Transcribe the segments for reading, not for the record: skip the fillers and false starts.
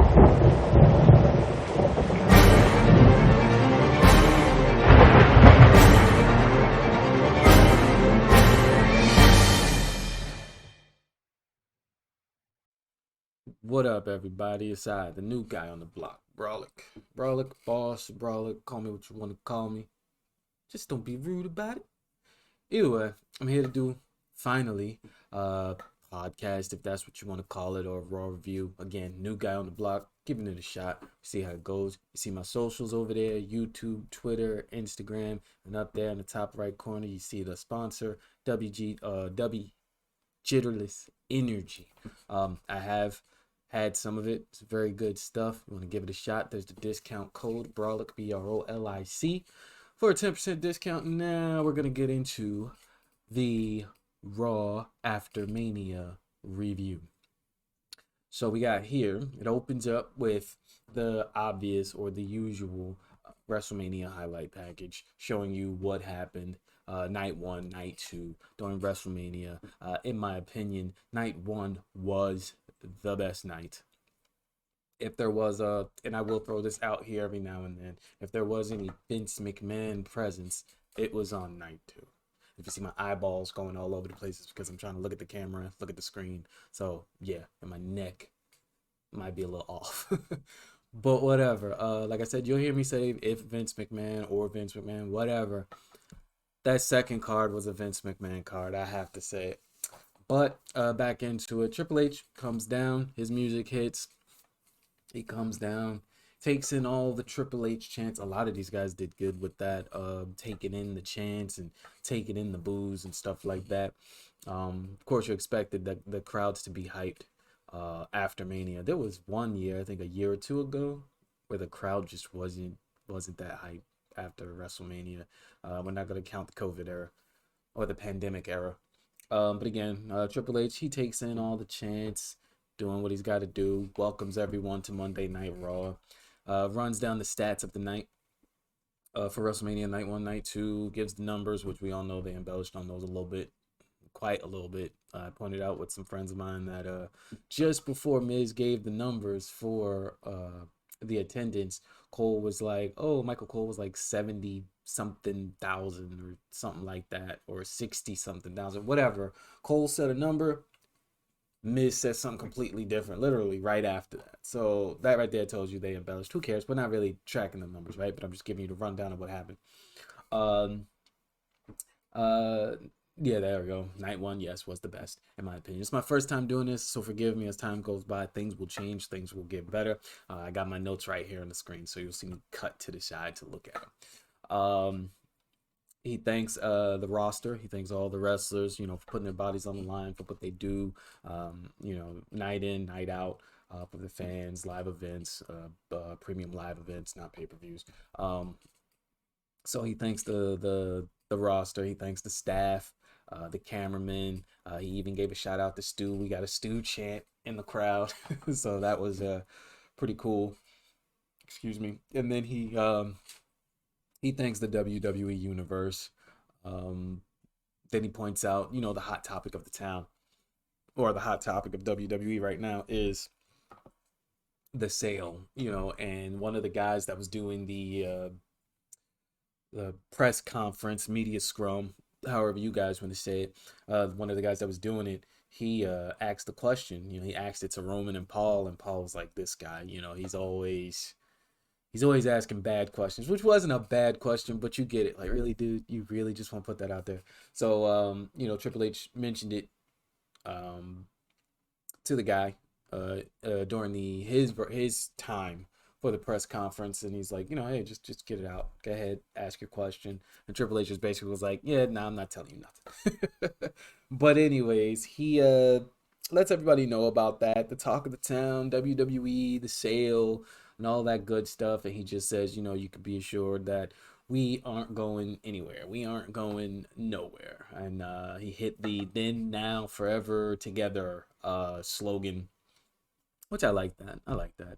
What up, everybody? It's I, the new guy on the block, Brolic. Brolic, boss, Brolic, call me what you want to call me. Just don't be rude about it. Anyway, I'm here to do, finally, uh, podcast, if that's what you want to call it, or a raw review. Again, new guy on the block, giving it a shot, see how it goes. You see my socials over there, YouTube, Twitter, Instagram, and up there in the top right corner, you see the sponsor, W Jitterless Energy. I have had some of it. It's very good stuff. You want to give it a shot? There's the discount code Brolic, Brolic, for a 10% discount. Now we're gonna get into the Raw After Mania review. So we got here. It opens up with the obvious or the usual WrestleMania highlight package showing you what happened night one, night two during WrestleMania. In my opinion, night one was the best night. If there was and I will throw this out here every now and then, if there was any Vince McMahon presence, it was on night two. If you see my eyeballs going all over the places because I'm trying to look at the camera, look at the screen. So yeah, and my neck might be a little off. But whatever. Like I said, you'll hear me say if Vince McMahon or Vince McMahon, whatever. That second card was a Vince McMahon card, I have to say it. But back into it. Triple H comes down, his music hits. He comes down, takes in all the Triple H chants. A lot of these guys did good with that, taking in the chants and taking in the boos and stuff like that. Of course, you expected the crowds to be hyped after Mania. There was one year, I think a year or two ago, where the crowd just wasn't that hyped after WrestleMania. We're not gonna count the COVID era or the pandemic era. But again, Triple H, he takes in all the chants, doing what he's got to do, welcomes everyone to Monday Night Raw, runs down the stats of the night for WrestleMania Night 1, Night 2, gives the numbers, which we all know they embellished on those a little bit, quite a little bit. I pointed out with some friends of mine that just before Miz gave the numbers for the attendance, Cole was like, oh, Michael Cole was like 70 something thousand or something like that, or 60 something thousand, whatever. Cole said a number, Miz said something completely different, literally right after that. So that right there tells you they embellished. Who cares? We're not really tracking the numbers, right? But I'm just giving you the rundown of what happened. Um, uh, yeah, there we go. Night one, yes, was the best in my opinion. It's my first time doing this, so forgive me as time goes by. Things will change, things will get better. I got my notes right here on the screen, so you'll see me cut to the side to look at them. He thanks the roster. He thanks all the wrestlers, for putting their bodies on the line for what they do. Night in, night out for the fans, live events, premium live events, not pay-per-views. So he thanks the roster. He thanks the staff, the cameraman. He even gave a shout out to Stu. We got a Stu chant in the crowd, so that was pretty cool. Excuse me. And then he thanks the WWE universe. Um, then he points out, the hot topic of the town, or the hot topic of WWE right now is the sale, and one of the guys that was doing the press conference, media scrum, however you guys want to say it, one of the guys that was doing it, he asked the question. He asked it to Roman and Paul was like, this guy, he's always asking bad questions, which wasn't a bad question, but you get it. Like, really, dude, you really just want to put that out there. So, Triple H mentioned it to the guy during his time for the press conference, and he's like, hey, just get it out. Go ahead, ask your question. And Triple H just basically was like, yeah, nah, I'm not telling you nothing. But anyways, he lets everybody know about that, the talk of the town, WWE, the sale, and all that good stuff. And he just says, you could be assured that we aren't going anywhere. We aren't going nowhere. And he hit the then, now, forever, together slogan, which I like that. I like that.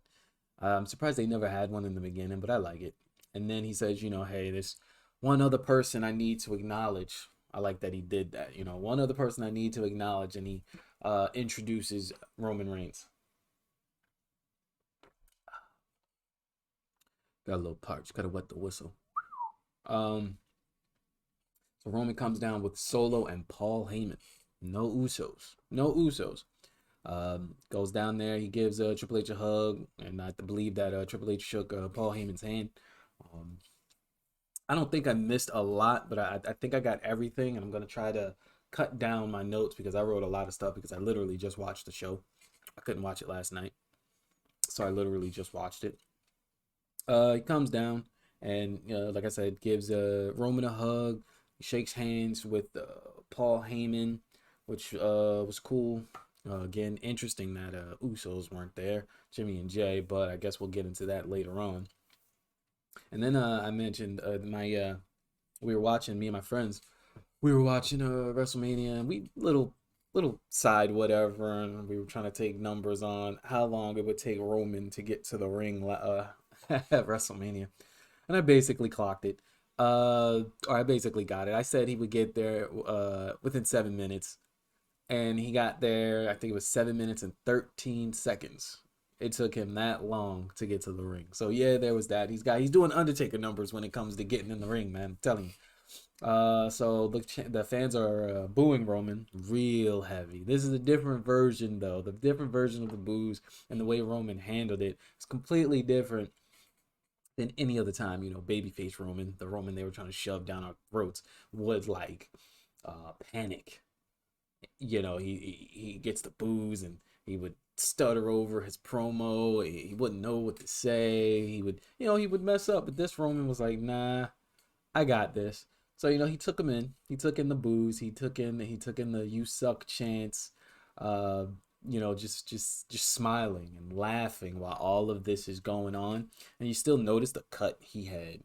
I'm surprised they never had one in the beginning, but I like it. And then he says, hey, there's one other person I need to acknowledge. I like that he did that. One other person I need to acknowledge, and he introduces Roman Reigns. Got a little parched. Gotta wet the whistle. Um, so Roman comes down with Solo and Paul Heyman. No Usos. No Usos. Goes down there. He gives Triple H a hug, and I believe that Triple H shook Paul Heyman's hand. Um, I don't think I missed a lot, but I think I got everything, and I'm gonna try to cut down my notes because I wrote a lot of stuff because I literally just watched the show. I couldn't watch it last night, so I literally just watched it. He comes down and like I said, gives Roman a hug. He shakes hands with Paul Heyman, which was cool. Again, interesting that Usos weren't there, Jimmy and Jay, but I guess we'll get into that later on. And then I mentioned my we were watching, me and my friends, we were watching WrestleMania, and we little side whatever, and we were trying to take numbers on how long it would take Roman to get to the ring at WrestleMania, and I basically clocked it. Or I basically got it. I said he would get there within 7 minutes, and he got there. I think it was 7 minutes and 13 seconds. It took him that long to get to the ring. So yeah, there was that. He's doing Undertaker numbers when it comes to getting in the ring, man. I'm telling you. So the fans are booing Roman real heavy. This is a different version, though. The different version of the boos and the way Roman handled it is completely different than any other time. Babyface Roman, the Roman they were trying to shove down our throats, would like panic. He gets the boos and he would stutter over his promo. He wouldn't know what to say. He would mess up. But this Roman was like, nah, I got this. So he took him in. He took in the booze. He took in the "you suck" chants. Uh, just smiling and laughing while all of this is going on. And you still notice the cut he had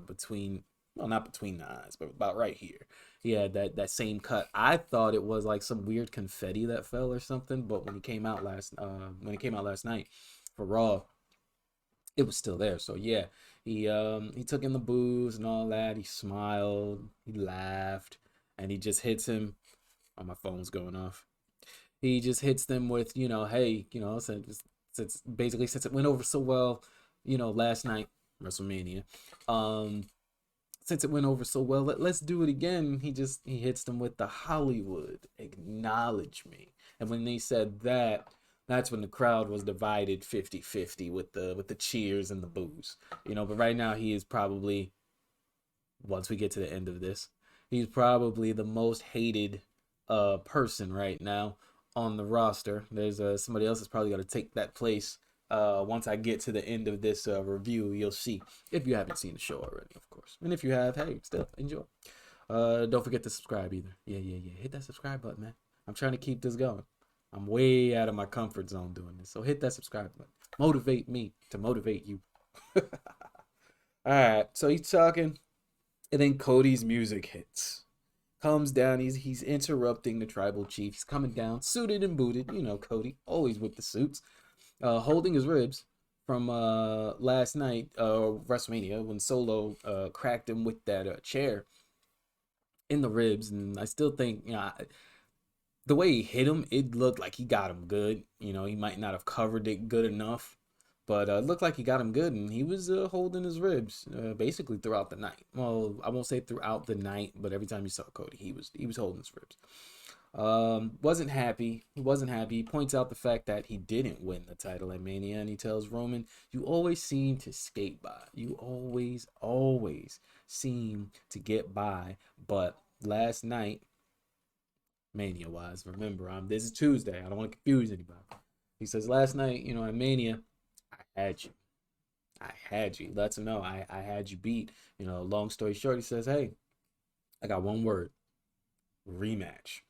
between, well, not between the eyes, but about right here. He had that same cut. I thought it was like some weird confetti that fell or something, but when it came out last night for Raw, it was still there. So yeah, he took in the booze and all that. He smiled, he laughed, and he just hits him. Oh, my phone's going off. He just hits them with, hey, since it went over so well, last night, WrestleMania. Um, since it went over so well, let's do it again. He hits them with the Hollywood acknowledge me. And when they said that, that's when the crowd was divided 50-50 with the cheers and the boos. But right now he is probably, once we get to the end of this, he's probably the most hated person right now on the roster. There's somebody else that's probably going to take that place. Once I get to the end of this review, you'll see, if you haven't seen the show already, of course. And if you have, hey, still enjoy. Don't forget to subscribe either. Yeah. Hit that subscribe button, man. I'm trying to keep this going. I'm way out of my comfort zone doing this. So hit that subscribe button. Motivate me to motivate you. All right. So he's talking, and then Cody's music hits. Comes down. He's interrupting the tribal chief. He's coming down, suited and booted. Cody, always with the suits, holding his ribs from last night, WrestleMania, when Solo cracked him with that chair in the ribs. And I still think, the way he hit him, it looked like he got him good. He might not have covered it good enough, but it looked like he got him good, and he was holding his ribs basically throughout the night. Well, I won't say throughout the night, but every time you saw Cody, he was holding his ribs. Wasn't happy. He wasn't happy. He points out the fact that he didn't win the title at Mania, and he tells Roman, "You always seem to skate by. You always seem to get by. But last night, Mania wise, remember, this is Tuesday. I don't want to confuse anybody." He says, "Last night, at Mania, I had you. I had you." He lets him know, I had you beat. Long story short, he says, "Hey, I got one word: rematch."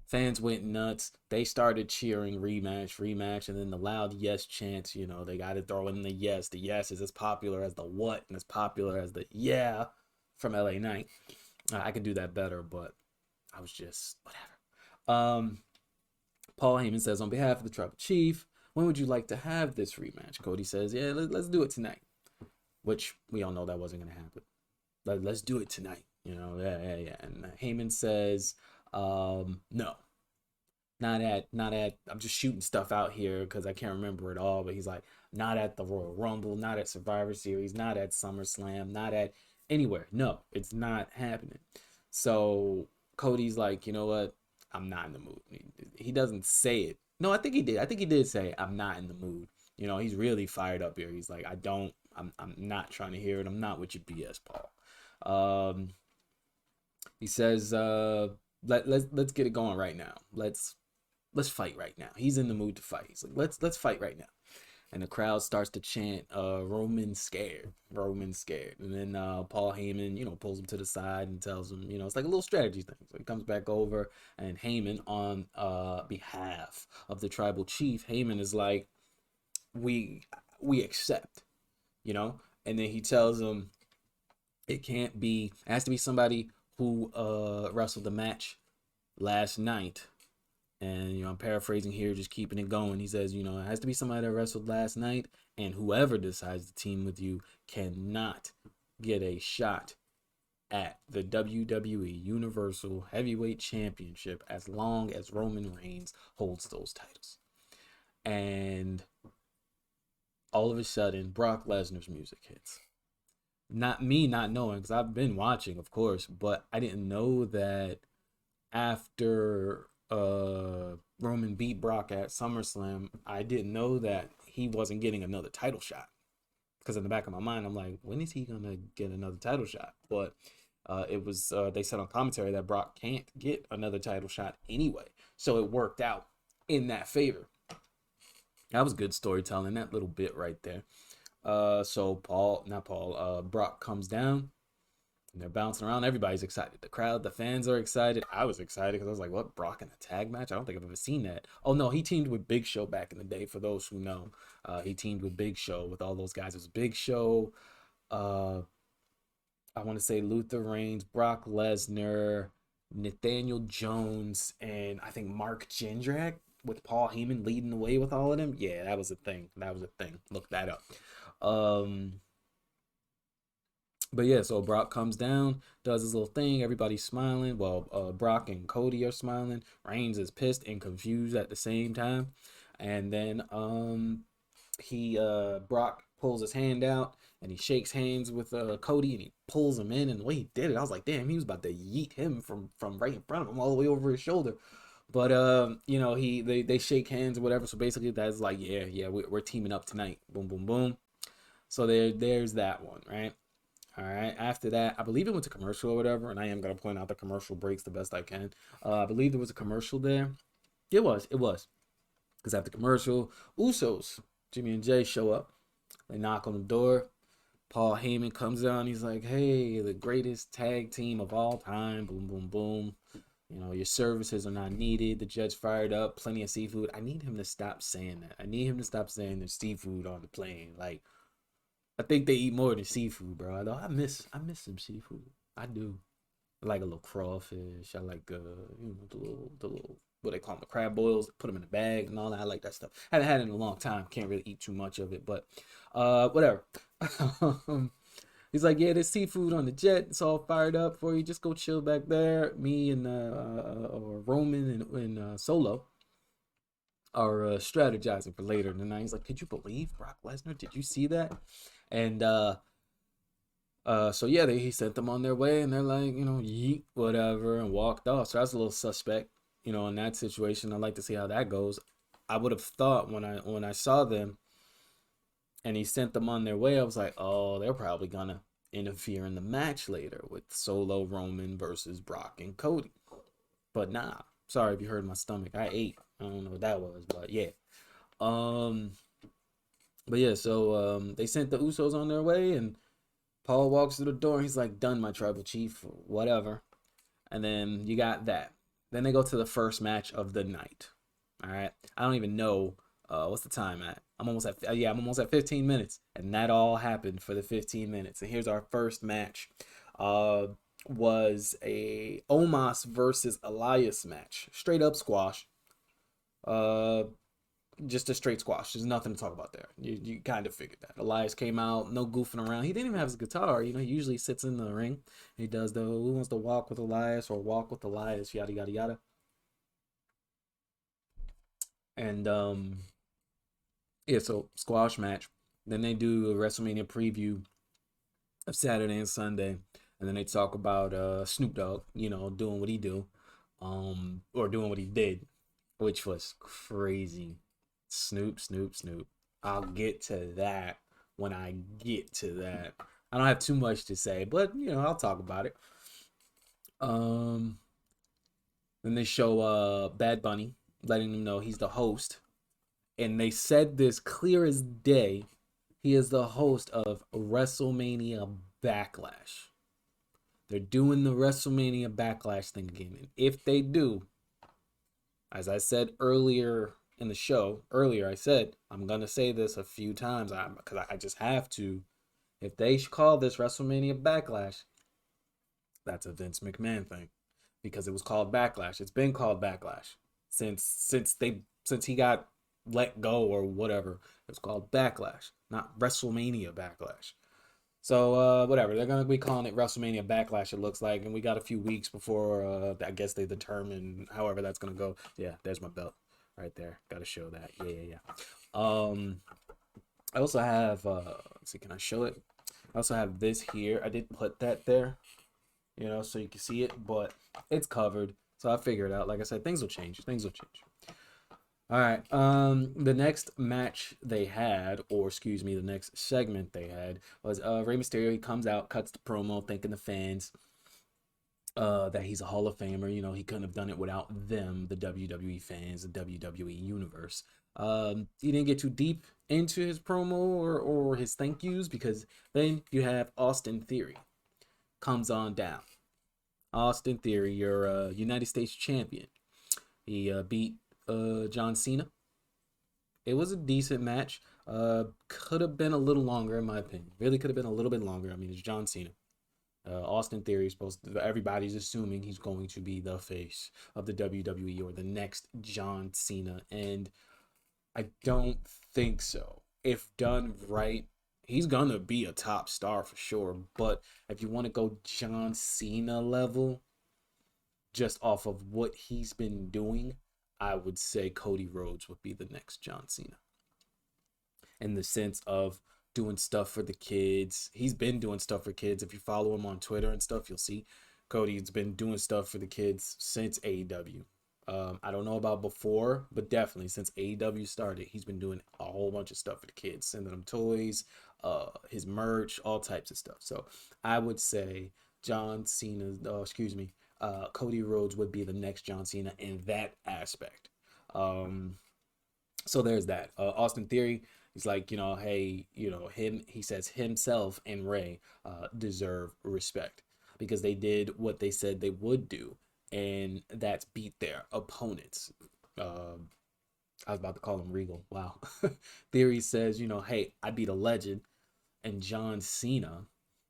Fans went nuts. They started cheering rematch, and then the loud yes chants. They got to throw in the yes. The yes is as popular as the what, and as popular as the yeah from LA Knight. I could do that better, but I was just whatever. Paul Heyman says, on behalf of the tribal chief, when would you like to have this rematch? Cody says, yeah, let's do it tonight. Which we all know that wasn't going to happen. Let's do it tonight. Yeah. And Heyman says, no. not at I'm just shooting stuff out here because I can't remember it all, but he's like, not at the Royal Rumble, not at Survivor Series, not at SummerSlam, not at anywhere. No, it's not happening. So Cody's like, you know what? I'm not in the mood. He doesn't say it. No, I think he did. I think he did say, I'm not in the mood. You know, he's really fired up here. He's like, I'm not trying to hear it. I'm not with your BS, Paul. He says, let's get it going right now. Let's fight right now. He's in the mood to fight. He's like, let's fight right now. And the crowd starts to chant, Roman scared, Roman scared. And then Paul Heyman, pulls him to the side and tells him, it's like a little strategy thing. So he comes back over, and Heyman, on behalf of the tribal chief, Heyman is like, we accept, and then he tells him it has to be somebody who wrestled the match last night. And I'm paraphrasing here, just keeping it going. He says, it has to be somebody that wrestled last night, and whoever decides to team with you cannot get a shot at the WWE Universal Heavyweight Championship as long as Roman Reigns holds those titles. And all of a sudden, Brock Lesnar's music hits. Not me not knowing, because I've been watching, of course, but I didn't know that after Roman beat Brock at SummerSlam, I didn't know that he wasn't getting another title shot. Because in the back of my mind, I'm like, when is he gonna get another title shot? But it was they said on commentary that Brock can't get another title shot anyway, so it worked out in that favor. That was good storytelling, that little bit right there. So Brock comes down. And they're bouncing around. Everybody's excited. The crowd, the fans are excited. I was excited because I was like, what, Brock in a tag match? I don't think I've ever seen that. Oh, no, he teamed with Big Show back in the day, for those who know. He teamed with Big Show, with all those guys. It was Big Show. I want to say Luther Reigns, Brock Lesnar, Nathaniel Jones, and I think Mark Jindrak, with Paul Heyman leading the way with all of them. Yeah, that was a thing. Look that up. But yeah, so Brock comes down, does his little thing. Everybody's smiling. Well, Brock and Cody are smiling. Reigns is pissed and confused at the same time. And then Brock pulls his hand out and he shakes hands with Cody, and he pulls him in. And the way he did it, I was like, damn, he was about to yeet him from right in front of him all the way over his shoulder. But they shake hands or whatever. So basically, that's like, yeah, we're teaming up tonight. Boom, boom, boom. So there's that one, right? All right. After that, I believe it went to commercial or whatever, and I am gonna point out the commercial breaks the best I can. I believe there was a commercial there. It was, because after commercial, Usos, Jimmy and Jay show up. They knock on the door. Paul Heyman comes down. He's like, "Hey, the greatest tag team of all time." Boom, boom, boom. Your services are not needed. The Jets fired up. Plenty of seafood. I need him to stop saying that. I need him to stop saying there's seafood on the plane. Like, I think they eat more than seafood, bro. I miss some seafood. I do. I like a little crawfish. I like the little what they call them, the crab boils. Put them in a bag and all that. I like that stuff. Haven't had it in a long time. Can't really eat too much of it, but whatever. He's like, yeah, there's seafood on the jet. It's all fired up for you. Just go chill back there. Me and or Roman and Solo are strategizing for later tonight. He's like, could you believe Brock Lesnar? Did you see that? And so yeah, he sent them on their way, and they're like, yeet, whatever, and walked off. So that's a little suspect, in that situation. I'd like to see how that goes. I would have thought when I saw them and he sent them on their way, I was like, oh, they're probably gonna interfere in the match later with Solo, Roman versus Brock and Cody. But nah, sorry if you heard my stomach. I ate. I don't know what that was, but yeah. But yeah, so they sent the Usos on their way, and Paul walks through the door, and he's like, done, my tribal chief, whatever. And then you got that. Then they go to the first match of the night. All right. I don't even know what's the time at. I'm almost at 15 minutes. And that all happened for the 15 minutes. And here's our first match. Was a Omos versus Elias match. Straight up squash. Just a straight squash. There's nothing to talk about there. You kind of figured that. Elias came out, no goofing around. He didn't even have his guitar. He usually sits in the ring. He does the who wants to walk with Elias or walk with Elias, yada, yada, yada. And yeah, so squash match. Then they do a WrestleMania preview of Saturday and Sunday, and then they talk about Snoop Dogg, doing what he do, or doing what he did, which was crazy. Snoop, Snoop, Snoop. I'll get to that when I get to that. I don't have too much to say, but I'll talk about it. Um, then they show Bad Bunny, letting them know he's the host, and they said this clear as day. He is the host of WrestleMania Backlash. They're doing the WrestleMania Backlash thing again. And if they do, as I said earlier in the show, I said, I'm going to say this a few times because I just have to. If they call this WrestleMania Backlash, that's a Vince McMahon thing because it was called Backlash. It's been called Backlash since he got let go or whatever. It's called Backlash, not WrestleMania Backlash. So whatever, they're gonna be calling it WrestleMania Backlash. It looks like, and we got a few weeks before I guess they determine however that's gonna go. Yeah, there's my belt right there. Got to show that. Yeah. I also have let's see, can I show it? I also have this here. I did put that there, so you can see it, but it's covered. So I figured out. Like I said, things will change. Things will change. All right. The next match they had, or excuse me, the next segment they had was Rey Mysterio. He comes out, cuts the promo, thanking the fans that he's a Hall of Famer. He couldn't have done it without them, the WWE fans, the WWE universe. He didn't get too deep into his promo or his thank yous because then you have Austin Theory comes on down. Austin Theory, your United States champion. He beat John Cena. It was a decent match. Could have been a little longer, in my opinion. Really could have been a little bit longer. I mean, it's John Cena. Austin Theory is supposed to, everybody's assuming he's going to be the face of the WWE or the next John Cena. And I don't think so. If done right, he's gonna be a top star for sure. But if you want to go John Cena level, just off of what he's been doing, I would say Cody Rhodes would be the next John Cena in the sense of doing stuff for the kids. He's been doing stuff for kids. If you follow him on Twitter and stuff, you'll see Cody's been doing stuff for the kids since AEW. I don't know about before, but definitely since AEW started, he's been doing a whole bunch of stuff for the kids, sending them toys, his merch, all types of stuff. So I would say John Cena, Cody Rhodes would be the next John Cena in that aspect. Um, so there's that. Austin Theory, he's like, hey, he says himself and Ray deserve respect because they did what they said they would do, and that's beat their opponents. I was about to call him Regal. Wow. Theory says, hey, I beat a legend and John Cena,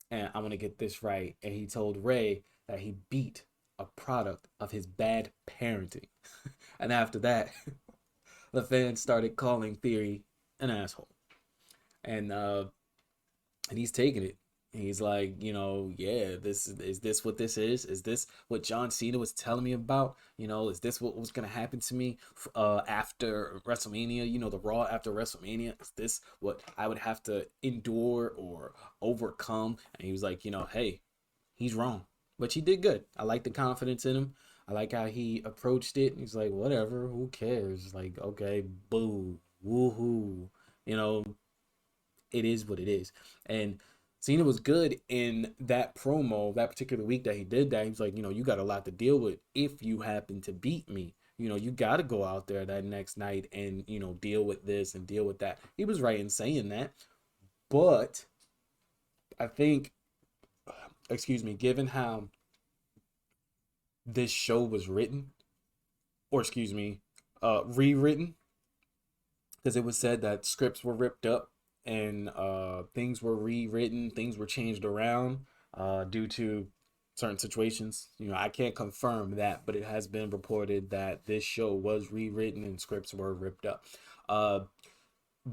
and I'm gonna get this right. And he told Ray that he beat a product of his bad parenting. And after that, the fans started calling Theory an asshole, and he's taking it. He's like, yeah, this what this is? Is this what John Cena was telling me about? Is this what was gonna happen to me after WrestleMania? The Raw after WrestleMania. Is this what I would have to endure or overcome? And he was like, hey, he's wrong, but he did good. I like the confidence in him. I like how he approached it. He's like, whatever, who cares? Like, okay, boo, woohoo. You know, it is what it is. And Cena was good in that promo that particular week that he did that. He was like, you got a lot to deal with if you happen to beat me. You got to go out there that next night and, deal with this and deal with that. He was right in saying that. But I think, excuse me, given how this show was written, or excuse me, rewritten, because it was said that scripts were ripped up and things were rewritten, things were changed around due to certain situations. I can't confirm that, but it has been reported that this show was rewritten and scripts were ripped up. Uh,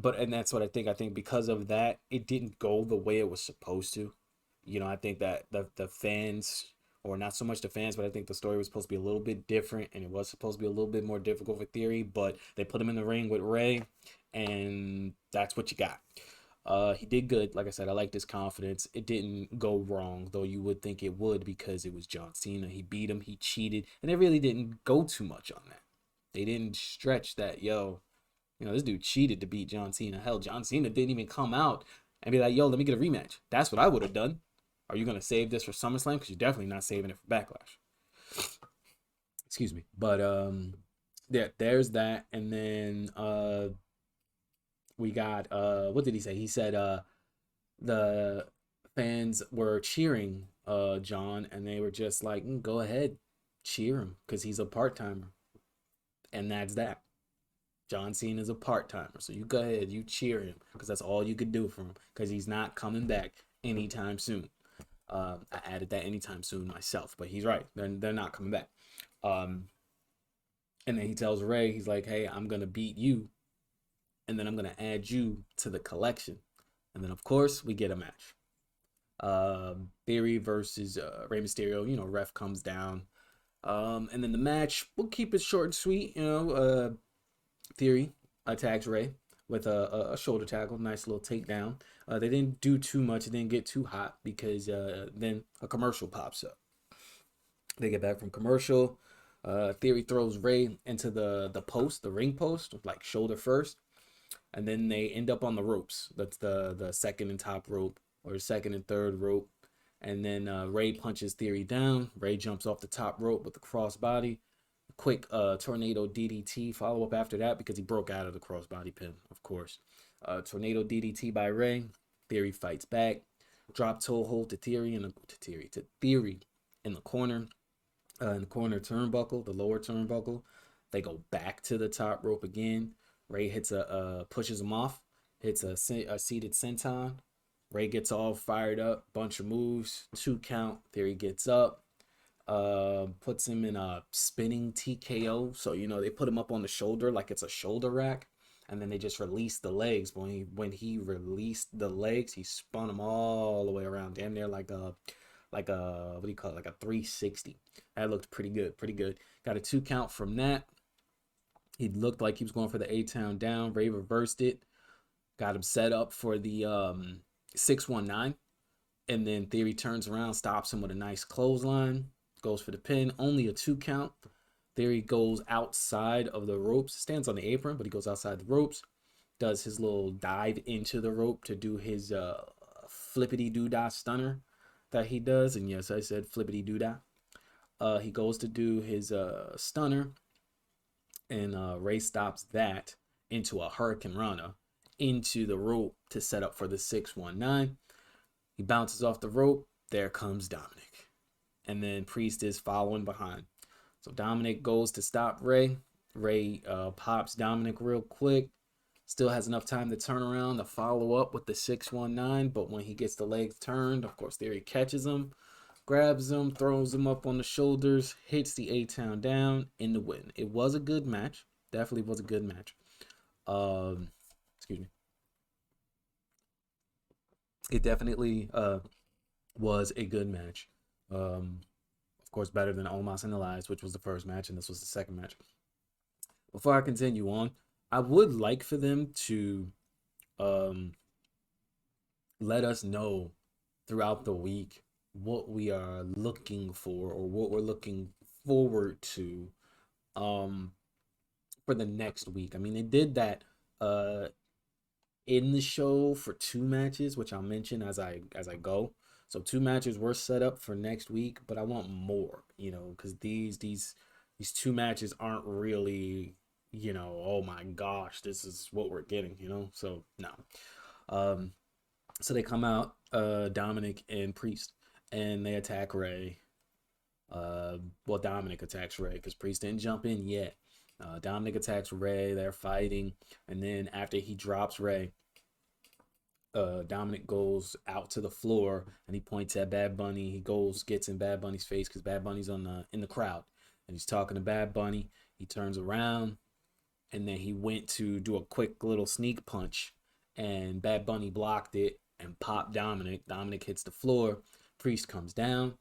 and that's what I think. I think because of that, it didn't go the way it was supposed to. I think that the fans or not so much the fans, but I think the story was supposed to be a little bit different, and it was supposed to be a little bit more difficult for Theory. But they put him in the ring with Ray, and that's what you got. He did good. Like I said, I liked his confidence. It didn't go wrong, though you would think it would because it was John Cena. He beat him. He cheated, and they really didn't go too much on that. They didn't stretch that. Yo, this dude cheated to beat John Cena. Hell, John Cena didn't even come out and be like, yo, let me get a rematch. That's what I would have done. Are you going to save this for SummerSlam? Because you're definitely not saving it for Backlash. Excuse me. But yeah, there's that. And then we got what did he say? He said the fans were cheering John, and they were just like, go ahead, cheer him because he's a part-timer. And that's that. John Cena is a part-timer, so you go ahead, you cheer him because that's all you could do for him because he's not coming back anytime soon. I added that anytime soon myself, but he's right. They're not coming back. And then he tells Ray, he's like, hey, I'm going to beat you, and then I'm going to add you to the collection. And then, of course, we get a match. Theory versus Rey Mysterio. Ref comes down. And then the match, we'll keep it short and sweet. Theory attacks Ray with a shoulder tackle, nice little takedown. They didn't do too much. It didn't get too hot because then a commercial pops up. They get back from commercial. Theory throws Ray into the post, the ring post, like shoulder first. And then they end up on the ropes. That's the second and top rope or second and third rope. And then Ray punches Theory down. Ray jumps off the top rope with the crossbody. Quick tornado DDT follow up after that because he broke out of the crossbody pin, of course. Tornado DDT by Ray. Theory fights back. Drop toe hold to Theory in the corner. In the corner turnbuckle, the lower turnbuckle. They go back to the top rope again. Ray pushes him off, hits a seated senton. Ray gets all fired up, bunch of moves, 2 count. Theory gets up. Puts him in a spinning TKO. So they put him up on the shoulder like it's a shoulder rack, and then they just release the legs. But when he released the legs, he spun them all the way around, damn near like a what do you call it, like a 360. That looked pretty good. Got a 2 count from that. He looked like he was going for the A-Town down. Ray reversed it, got him set up for the 619, and then Theory turns around, stops him with a nice clothesline. Goes for the pin, only a 2 count. Theory goes outside of the ropes, stands on the apron, but he goes outside the ropes, does his little dive into the rope to do his flippity doodah stunner that he does. And yes, I said flippity doodah. He goes to do his stunner, and Ray stops that into a Hurricane Rana into the rope to set up for the 619. He bounces off the rope. There comes Dominic. And then Priest is following behind. So Dominic goes to stop Ray. Ray pops Dominic real quick. Still has enough time to turn around to follow up with the 619. But when he gets the legs turned, of course, Theory catches him, grabs him, throws him up on the shoulders, hits the A-Town down in the win. It was a good match. Definitely was a good match. Excuse me. It definitely was a good match. Of course, better than Omos and Elias, which was the first match, and this was the second match. Before I continue on, I would like for them to let us know throughout the week what we are looking for or what we're looking forward to for the next week. I mean, they did that in the show for 2 matches, which I'll mention as I go. So 2 matches were set up for next week, but I want more, because these 2 matches aren't really, oh my gosh, this is what we're getting, So no. So they come out, Dominic and Priest, and they attack Ray. Well, Dominic attacks Ray because Priest didn't jump in yet. Dominic attacks Ray. They're fighting, and then after he drops Ray, Dominic goes out to the floor and he points at Bad Bunny. He gets in Bad Bunny's face because Bad Bunny's in the crowd, and he's talking to Bad Bunny. He turns around, and then he went to do a quick little sneak punch, and Bad Bunny blocked it and popped Dominic. Dominic hits the floor. Priest comes down.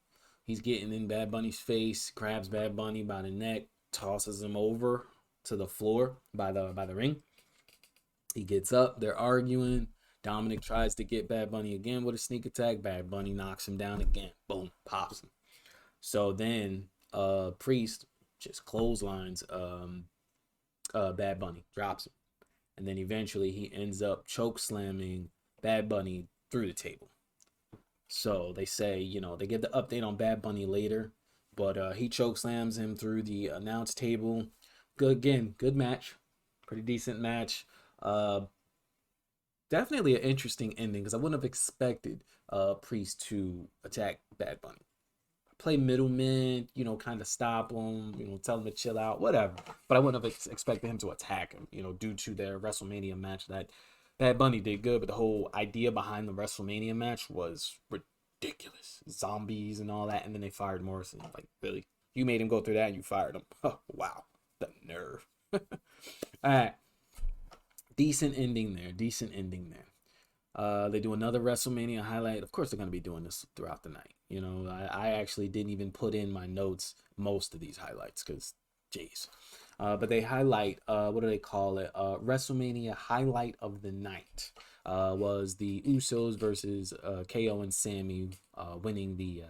He's getting in Bad Bunny's face, grabs Bad Bunny by the neck, tosses him over to the floor by the ring. He gets up, they're arguing. Dominic tries to get Bad Bunny again with a sneak attack. Bad Bunny knocks him down again. Boom, pops him. So then Priest just clotheslines Bad Bunny, drops him. And then eventually he ends up choke slamming Bad Bunny through the table. So they say, they get the update on Bad Bunny later, but he choke slams him through the announce table. Good match, pretty decent match. Uh, Definitely an interesting ending because I wouldn't have expected Priest to attack Bad Bunny. Play middleman, kind of stop him, tell him to chill out, whatever. But I wouldn't have expected him to attack him, due to their WrestleMania match that Bad Bunny did good, but the whole idea behind the WrestleMania match was ridiculous. Zombies and all that, and then they fired Morrison. Like, really? You made him go through that and you fired him. Oh, wow. The nerve. All right. Decent ending there. They do another WrestleMania highlight. Of course, they're going to be doing this throughout the night. I actually didn't even put in my notes most of these highlights because, jeez. But they highlight, what do they call it? WrestleMania highlight of the night was the Usos versus KO and Sammy winning the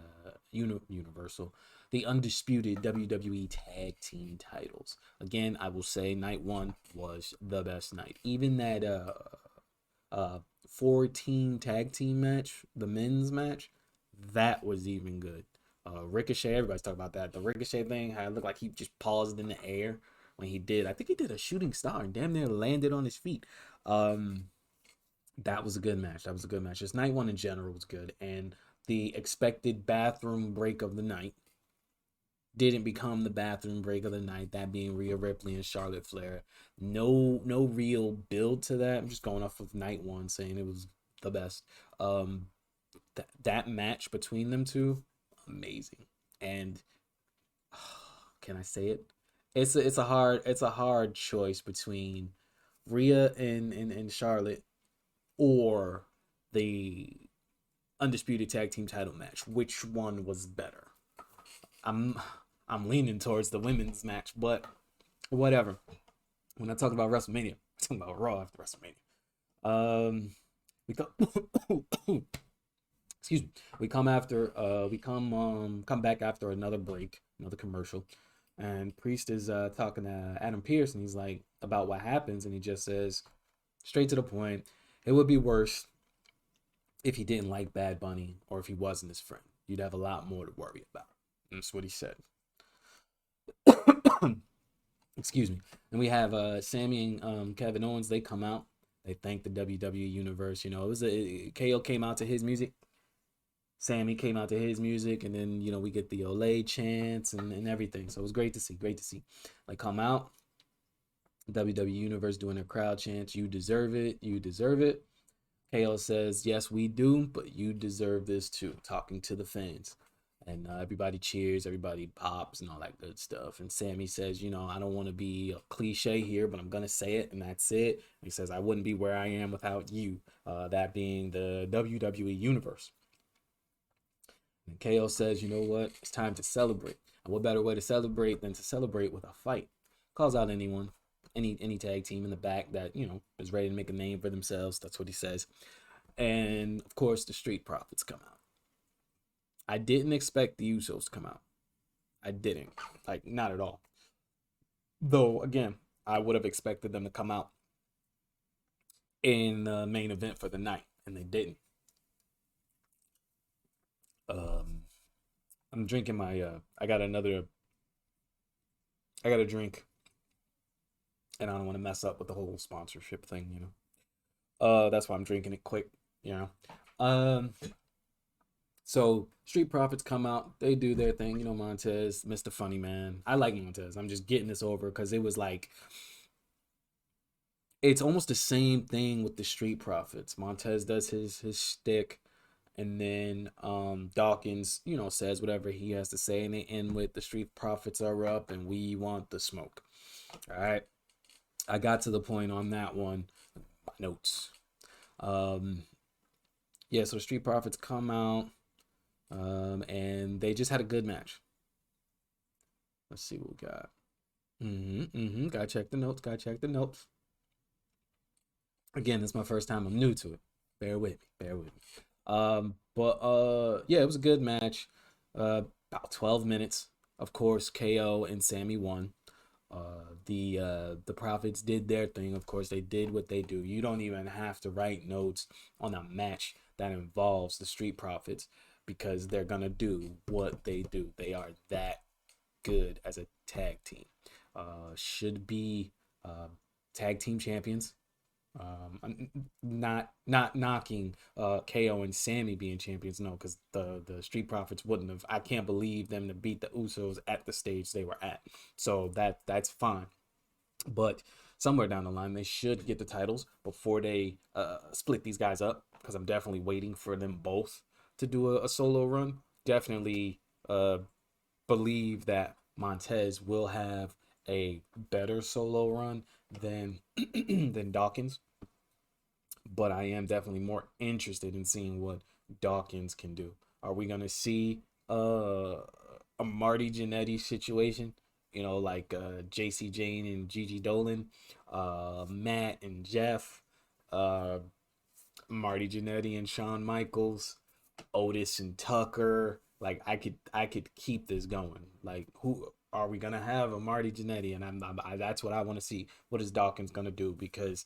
Universal, the undisputed WWE Tag Team titles. Again, I will say night one was the best night. Even that 4-team tag team match, the men's match, that was even good. Ricochet, everybody's talking about that. The Ricochet thing, how it looked like he just paused in the air when he did. I think he did a shooting star and damn near landed on his feet. That was a good match. Just night one in general was good. And the expected bathroom break of the night didn't become the bathroom break of the night, that being Rhea Ripley and Charlotte Flair. No real build to that. I'm just going off of night one, saying it was the best. That match between them two, amazing. And can I say it? It's a hard choice between Rhea and Charlotte or the undisputed tag team title match. Which one was better? I'm leaning towards the women's match, but whatever. When I talk about WrestleMania, I'm talking about Raw after WrestleMania. We come, excuse me. We come back after another break, another commercial, and Priest is talking to Adam Pearce, and he's like about what happens, and he just says straight to the point. It would be worse if he didn't like Bad Bunny or if he wasn't his friend. You'd have a lot more to worry about. And that's what he said. Excuse me. And we have Sammy and Kevin Owens. They come out. They thank the WWE Universe. It was KO came out to his music. Sammy came out to his music, and then we get the Olay chants and everything. So it was great to see. Like, come out. WWE Universe doing their crowd chants. You deserve it. KO says, yes, we do, but you deserve this too. Talking to the fans. And everybody cheers, everybody pops, and all that good stuff. And Sammy says, I don't want to be a cliche here, but I'm going to say it, and that's it. And he says, I wouldn't be where I am without you, that being the WWE Universe. And KO says, you know what? It's time to celebrate. And what better way to celebrate than to celebrate with a fight? Calls out anyone, any tag team in the back that, is ready to make a name for themselves. That's what he says. And, of course, the Street Profits come out. I didn't expect the Usos to come out. I didn't. Like, not at all. Though, again, I would have expected them to come out in the main event for the night, and they didn't. I'm drinking my, I got a drink, and I don't want to mess up with the whole sponsorship thing, That's why I'm drinking it quick, So Street Profits come out, they do their thing, Montez, Mr. Funny Man. I like Montez. I'm just getting this over because it was like, it's almost the same thing with the Street Profits. Montez does his shtick, and then Dawkins, says whatever he has to say, and they end with the Street Profits are up and we want the smoke. All right. I got to the point on that one. My notes. So the Street Profits come out. And they just had a good match. Let's see what we got. Gotta check the notes. Gotta check the notes. Again, this is my first time. I'm new to it. Bear with me. Bear with me. But yeah, it was a good match. About 12 minutes. Of course, KO and Sammy won. The Profits did their thing. Of course, they did what they do. You don't even have to write notes on a match that involves the Street Profits because they're gonna do what they do. They are that good as a tag team. Should be tag team champions. I'm not knocking KO and Sammy being champions, no, because the Street Profits wouldn't have. I can't believe them to beat the Usos at the stage they were at. So that's fine. But somewhere down the line, they should get the titles before they split these guys up. Because I'm definitely waiting for them both to do a solo run. Definitely believe that Montez will have a better solo run than than Dawkins, but I am definitely more interested in seeing what Dawkins can do. Are we gonna see a Marty Jannetty situation? You know, like JC Jane and Gigi Dolan, Matt and Jeff, uh, Marty Jannetty and Shawn Michaels, Otis and Tucker. Like I could keep this going. Like who are we gonna have a Marty Jannetty? And that's what I want to see. What is Dawkins gonna do? Because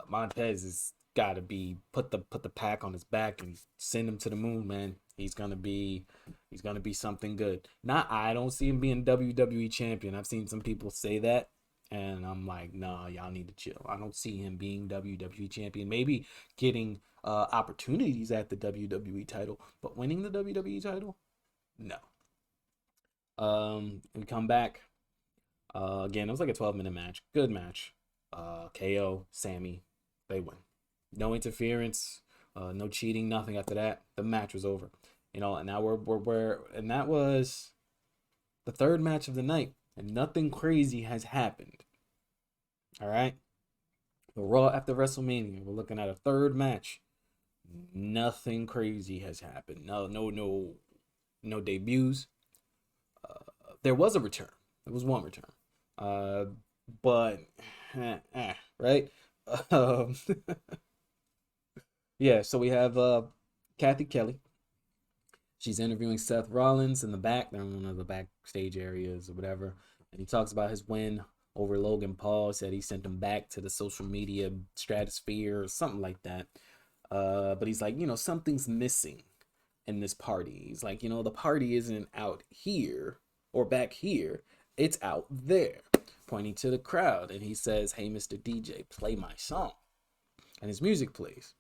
Montez has got to be put the pack on his back and send him to the moon, man. He's gonna be something good. Not I don't see him being WWE champion. I've seen some people say that. And I'm like, nah, y'all need to chill. I don't see him being WWE champion. Maybe getting opportunities at the WWE title, but winning the WWE title, no. We come back. Again, it was like a 12-minute match. Good match. KO, Sammy, they win. No interference, no cheating, nothing after that. The match was over. And now and that was the third match of the night, and nothing crazy has happened. All right. The Raw after WrestleMania, we're looking at a third match. Nothing crazy has happened. No debuts. There was a return. There was one return. Uh, but right. Um, yeah. So we have Kathy Kelly. She's interviewing Seth Rollins in the back. They're in one of the backstage areas or whatever, and he talks about his win over Logan Paul. Said he sent him back to the social media stratosphere or something like that. But he's like, something's missing in this party. He's like, the party isn't out here or back here. It's out there, pointing to the crowd. And he says, hey, Mr. DJ, play my song. And his music plays.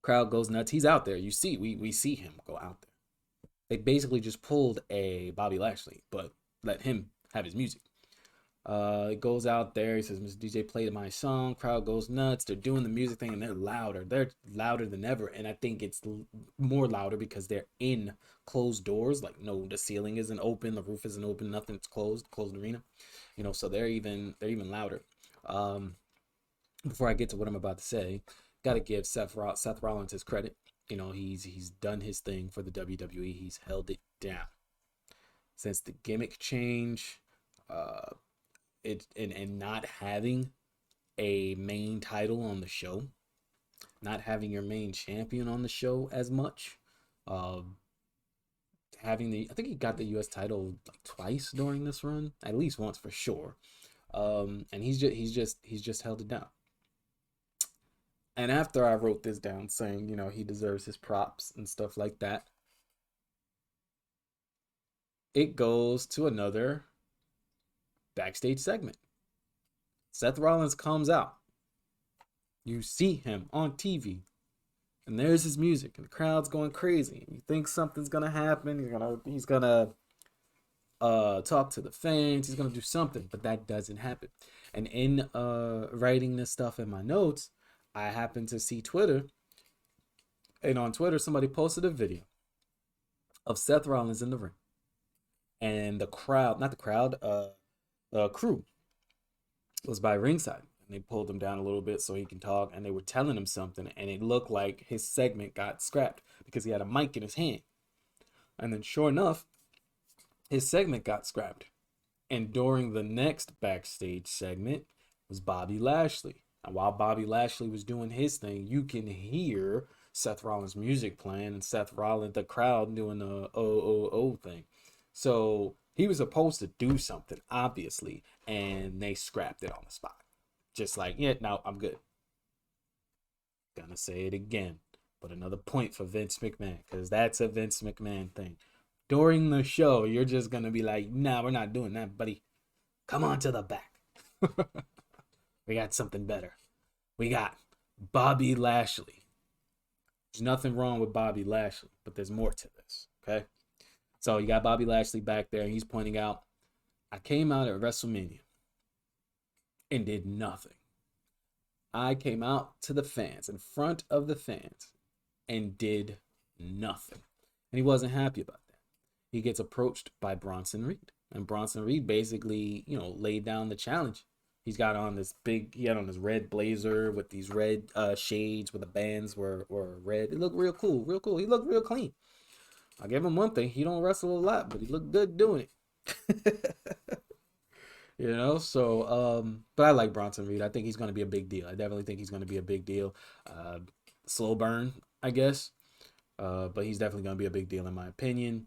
Crowd goes nuts. He's out there. You see, we see him go out there. They basically just pulled a Bobby Lashley, but let him have his music. It goes out there. He says, Mr. DJ, play my song. Crowd goes nuts. They're doing the music thing, and they're louder. They're louder than ever. And I think it's more louder because they're in closed doors. Like, no, the ceiling isn't open. The roof isn't open. Nothing's closed arena. So they're even louder. Before I get to what I'm about to say, got to give Seth Rollins his credit. He's done his thing for the WWE. He's held it down. Since the gimmick change, and not having a main title on the show, not having your main champion on the show as much, I think he got the U.S. title like twice during this run, at least once for sure, and he's just held it down. And after I wrote this down, saying he deserves his props and stuff like that, it goes to another backstage segment. Seth Rollins comes out. You see him on TV, and there's his music, and the crowd's going crazy. You think something's gonna happen. He's gonna talk to the fans. He's gonna do something, but that doesn't happen. And in writing this stuff in my notes, I happened to see Twitter, and on Twitter somebody posted a video of Seth Rollins in the ring, and the crowd, not the crowd, crew was by ringside. and they pulled him down a little bit so he can talk, and they were telling him something, and it looked like his segment got scrapped because he had a mic in his hand. And then sure enough, his segment got scrapped. And during the next backstage segment was Bobby Lashley. And while Bobby Lashley was doing his thing, you can hear Seth Rollins' music playing and Seth Rollins, the crowd, doing the oh thing. So he was supposed to do something, obviously, and they scrapped it on the spot. Just like, yeah, no, I'm good. Gonna say it again. But another point for Vince McMahon, because that's a Vince McMahon thing. During the show, you're just gonna be like, nah, we're not doing that, buddy. Come on to the back. We got something better. We got Bobby Lashley. There's nothing wrong with Bobby Lashley, but there's more to this. Okay. So you got Bobby Lashley back there, and he's pointing out, I came out at WrestleMania and did nothing. I came out to the fans, in front of the fans, and did nothing. And he wasn't happy about that. He gets approached by Bronson Reed. And Bronson Reed basically, laid down the challenge. He had on this red blazer with these red shades where the bands were red. It looked real cool, real cool. He looked real clean. I'll give him one thing. He don't wrestle a lot, but he looked good doing it. But I like Bronson Reed. I think he's going to be a big deal. I definitely think he's going to be a big deal. Slow burn, I guess. But he's definitely going to be a big deal in my opinion.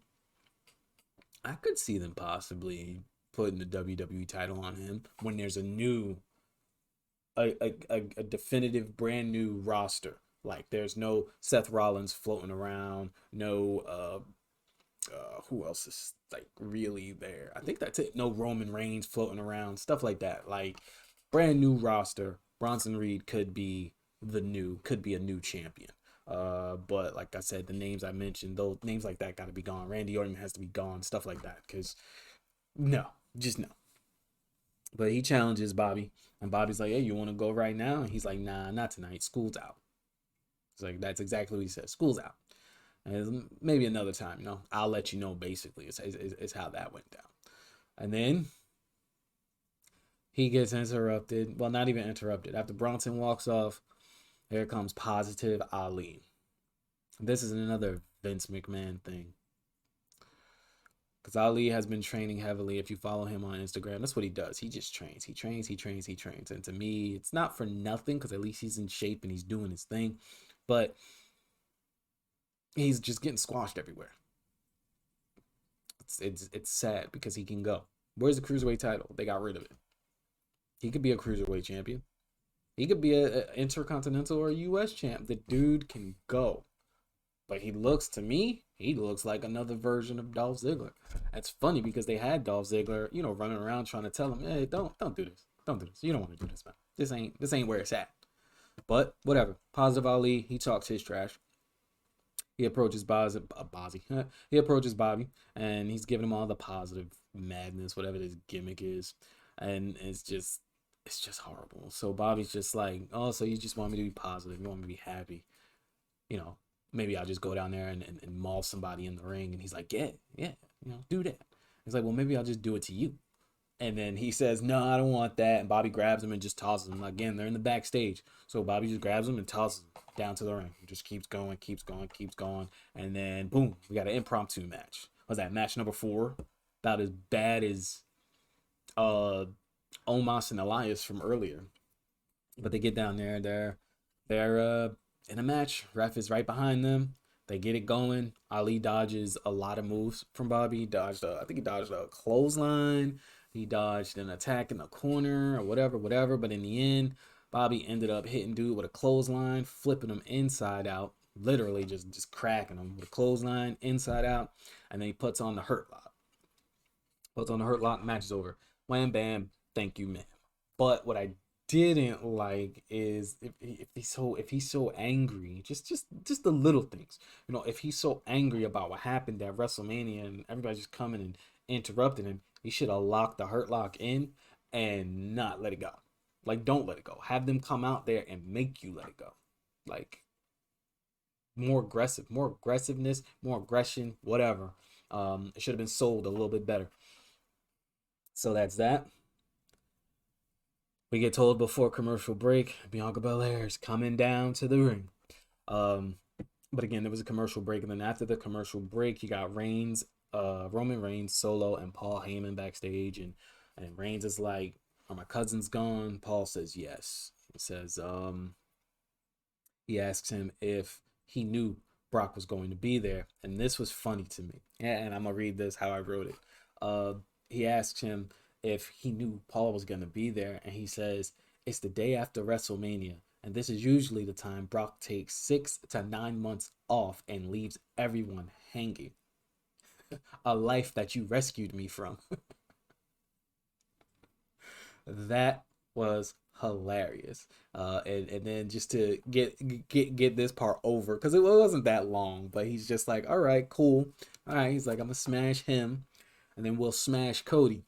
I could see them possibly putting the WWE title on him when there's a definitive brand new roster. Like there's no Seth Rollins floating around, no who else is like really there? I think that's it. No Roman Reigns floating around, stuff like that. Like brand new roster. Bronson Reed could be a new champion. But like I said, the names I mentioned, those names like that got to be gone. Randy Orton has to be gone, stuff like that. Because no, just no. But he challenges Bobby, and Bobby's like, "Hey, you want to go right now?" And he's like, "Nah, not tonight. School's out." It's like that's exactly what he said. School's out. And maybe another time, I'll let you know. Basically, it's how that went down. And then he gets interrupted. Well, not even interrupted. After Bronson walks off, here comes Positive Ali. This is another Vince McMahon thing. Because Ali has been training heavily. If you follow him on Instagram, that's what he does. He just trains. He trains, he trains, he trains. And to me, it's not for nothing because at least he's in shape and he's doing his thing. But he's just getting squashed everywhere. It's sad because he can go. Where's the cruiserweight title? They got rid of it. He could be a cruiserweight champion. He could be a intercontinental or a U.S. champ. The dude can go. But he looks like another version of Dolph Ziggler. It's funny because they had Dolph Ziggler, running around trying to tell him, hey, don't do this. Don't do this. You don't want to do this, man. This ain't where it's at. But whatever. Positive Ali, he talks his trash. He approaches He approaches Bobby, and he's giving him all the positive madness, whatever this gimmick is, and it's just horrible. So Bobby's just like, oh, so you just want me to be positive, you want me to be happy, maybe I'll just go down there and maul somebody in the ring. And he's like, yeah, do that. He's like, well, maybe I'll just do it to you. And then he says, no, I don't want that. And Bobby grabs him and just tosses him. Again, they're in the backstage. So Bobby just grabs him and tosses him down to the ring. He just keeps going. And then, boom, we got an impromptu match. Was that match number 4? About as bad as Omos and Elias from earlier. But they get down there. They're in a match. Ref is right behind them. They get it going. Ali dodges a lot of moves from Bobby. I think he dodged a clothesline. He dodged an attack in the corner or whatever. But in the end, Bobby ended up hitting dude with a clothesline, flipping him inside out, literally just cracking him with a clothesline inside out. And then he puts on the Hurt Lock. Match is over. Wham, bam, thank you, man. But what I didn't like is if he's so angry, just the little things. If he's so angry about what happened at WrestleMania and everybody's just coming and interrupting him, he should have locked the Hurt Lock in and not let it go. Like, don't let it go. Have them come out there and make you let it go. Like, more aggressiveness, more aggression, whatever. It should have been sold a little bit better. So that's that. We get told before commercial break, Bianca Belair is coming down to the ring. Um, but again, there was a commercial break, and then after the commercial break, you got Roman Reigns, Solo, and Paul Heyman backstage, and Reigns is like, "Are my cousins gone?" Paul says yes. He says, he asks him if he knew Brock was going to be there, and this was funny to me. And I'm gonna read this how I wrote it. Uh, he asks him if he knew Paul was gonna be there, and he says it's the day after WrestleMania, and this is usually the time Brock takes 6 to 9 months off and leaves everyone hanging. A life that you rescued me from. That was hilarious. And then just to get this part over, because it wasn't that long, but he's just like, all right, cool. All right, he's like, I'm gonna smash him, and then we'll smash Cody.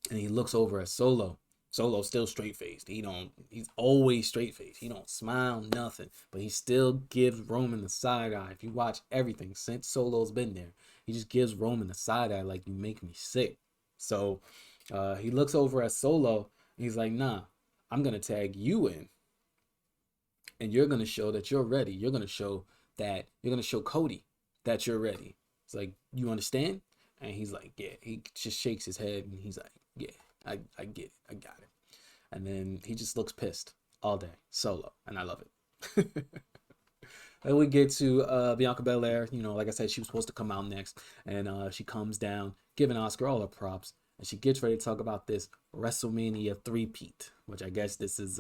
And he looks over at Solo. Solo's still straight faced. He's always straight faced. He don't smile, nothing. But he still gives Roman the side eye. If you watch everything since Solo's been there, he just gives Roman the side eye like you make me sick. So he looks over at Solo and he's like, nah, I'm gonna tag you in. And you're gonna show that you're ready. You're gonna show Cody that you're ready. It's like, you understand? And he's like, yeah. He just shakes his head and he's like, yeah, I get it. I got it. And then he just looks pissed all day, Solo, and I love it. Then we get to Bianca Belair. Like I said, she was supposed to come out next, and she comes down, giving Oscar all her props, and she gets ready to talk about this WrestleMania three-peat, which I guess this is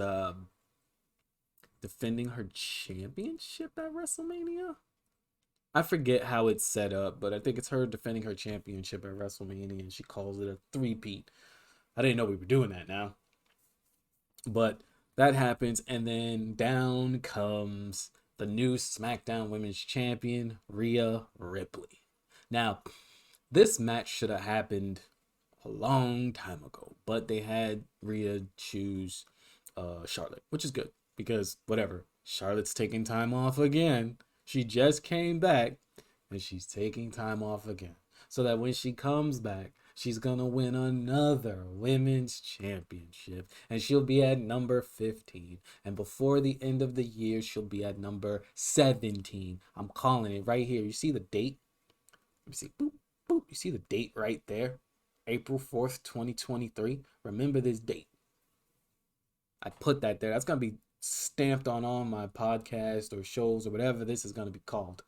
defending her championship at WrestleMania. I forget how it's set up, but I think it's her defending her championship at WrestleMania, and she calls it a three-peat. I didn't know we were doing that now. But that happens, and then down comes the new SmackDown Women's Champion, Rhea Ripley. Now, this match should have happened a long time ago, but they had Rhea choose Charlotte, which is good because whatever. Charlotte's taking time off again. She just came back and she's taking time off again. So that when she comes back, she's gonna win another women's championship. And she'll be at number 15. And before the end of the year, she'll be at number 17. I'm calling it right here. You see the date? Let me see. Boop, boop. You see the date right there? April 4th, 2023. Remember this date. I put that there. That's gonna be stamped on all my podcast or shows or whatever this is gonna be called.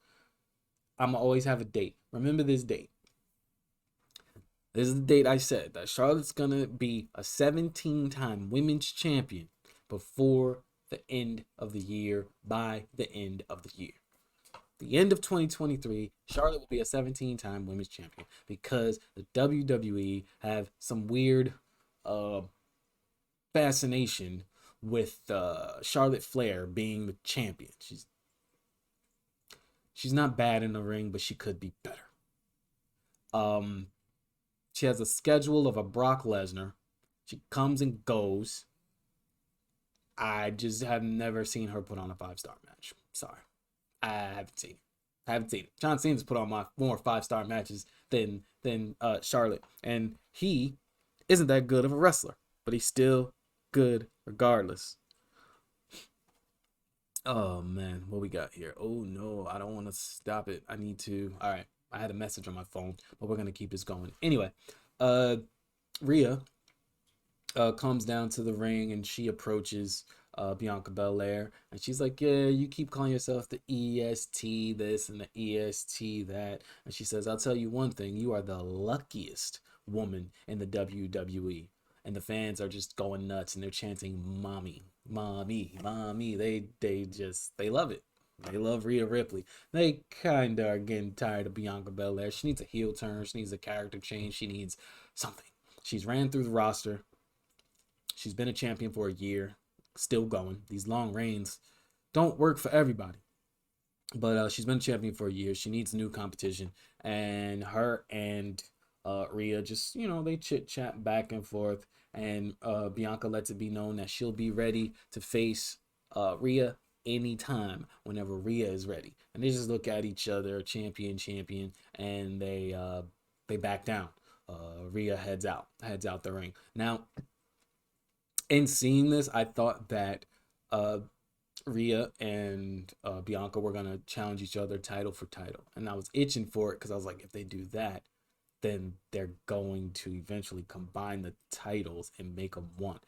I'm gonna always have a date. Remember this date. This is the date I said that Charlotte's gonna be a 17-time women's champion before the end of the year, by the end of the year. The end of 2023, Charlotte will be a 17-time women's champion because the WWE have some weird fascination with Charlotte Flair being the champion. She's not bad in the ring, but she could be better. Um, she has a schedule of a Brock Lesnar. She comes and goes. I just have never seen her put on a 5-star match. Sorry, I haven't seen it. I haven't seen it. John Cena's put on more 5-star matches than Charlotte, and he isn't that good of a wrestler, but he's still good regardless. Oh man, what we got here? Oh no, I don't want to stop it. I need to. All right, I had a message on my phone, but we're gonna keep this going anyway. Uh, Rhea comes down to the ring and she approaches Bianca Belair and she's like, "Yeah, you keep calling yourself the EST this and the EST that," and she says, "I'll tell you one thing: you are the luckiest woman in the WWE." And the fans are just going nuts and they're chanting "mommy, mommy, mommy." They love it. They love Rhea Ripley. They kind of are getting tired of Bianca Belair. She needs a heel turn. She needs a character change. She needs something. She's ran through the roster. She's been a champion for a year, still going. These long reigns don't work for everybody. But she's been a champion for a year. She needs new competition. And her and Rhea just, they chit chat back and forth. And Bianca lets it be known that she'll be ready to face Rhea anytime whenever Rhea is ready. And they just look at each other, champion, champion, and they back down. Rhea heads out the ring. Now, In seeing this, I thought that uh Rhea and Bianca were gonna challenge each other title for title, and I was itching for it because I was like, if they do that, then they're going to eventually combine the titles and make them one.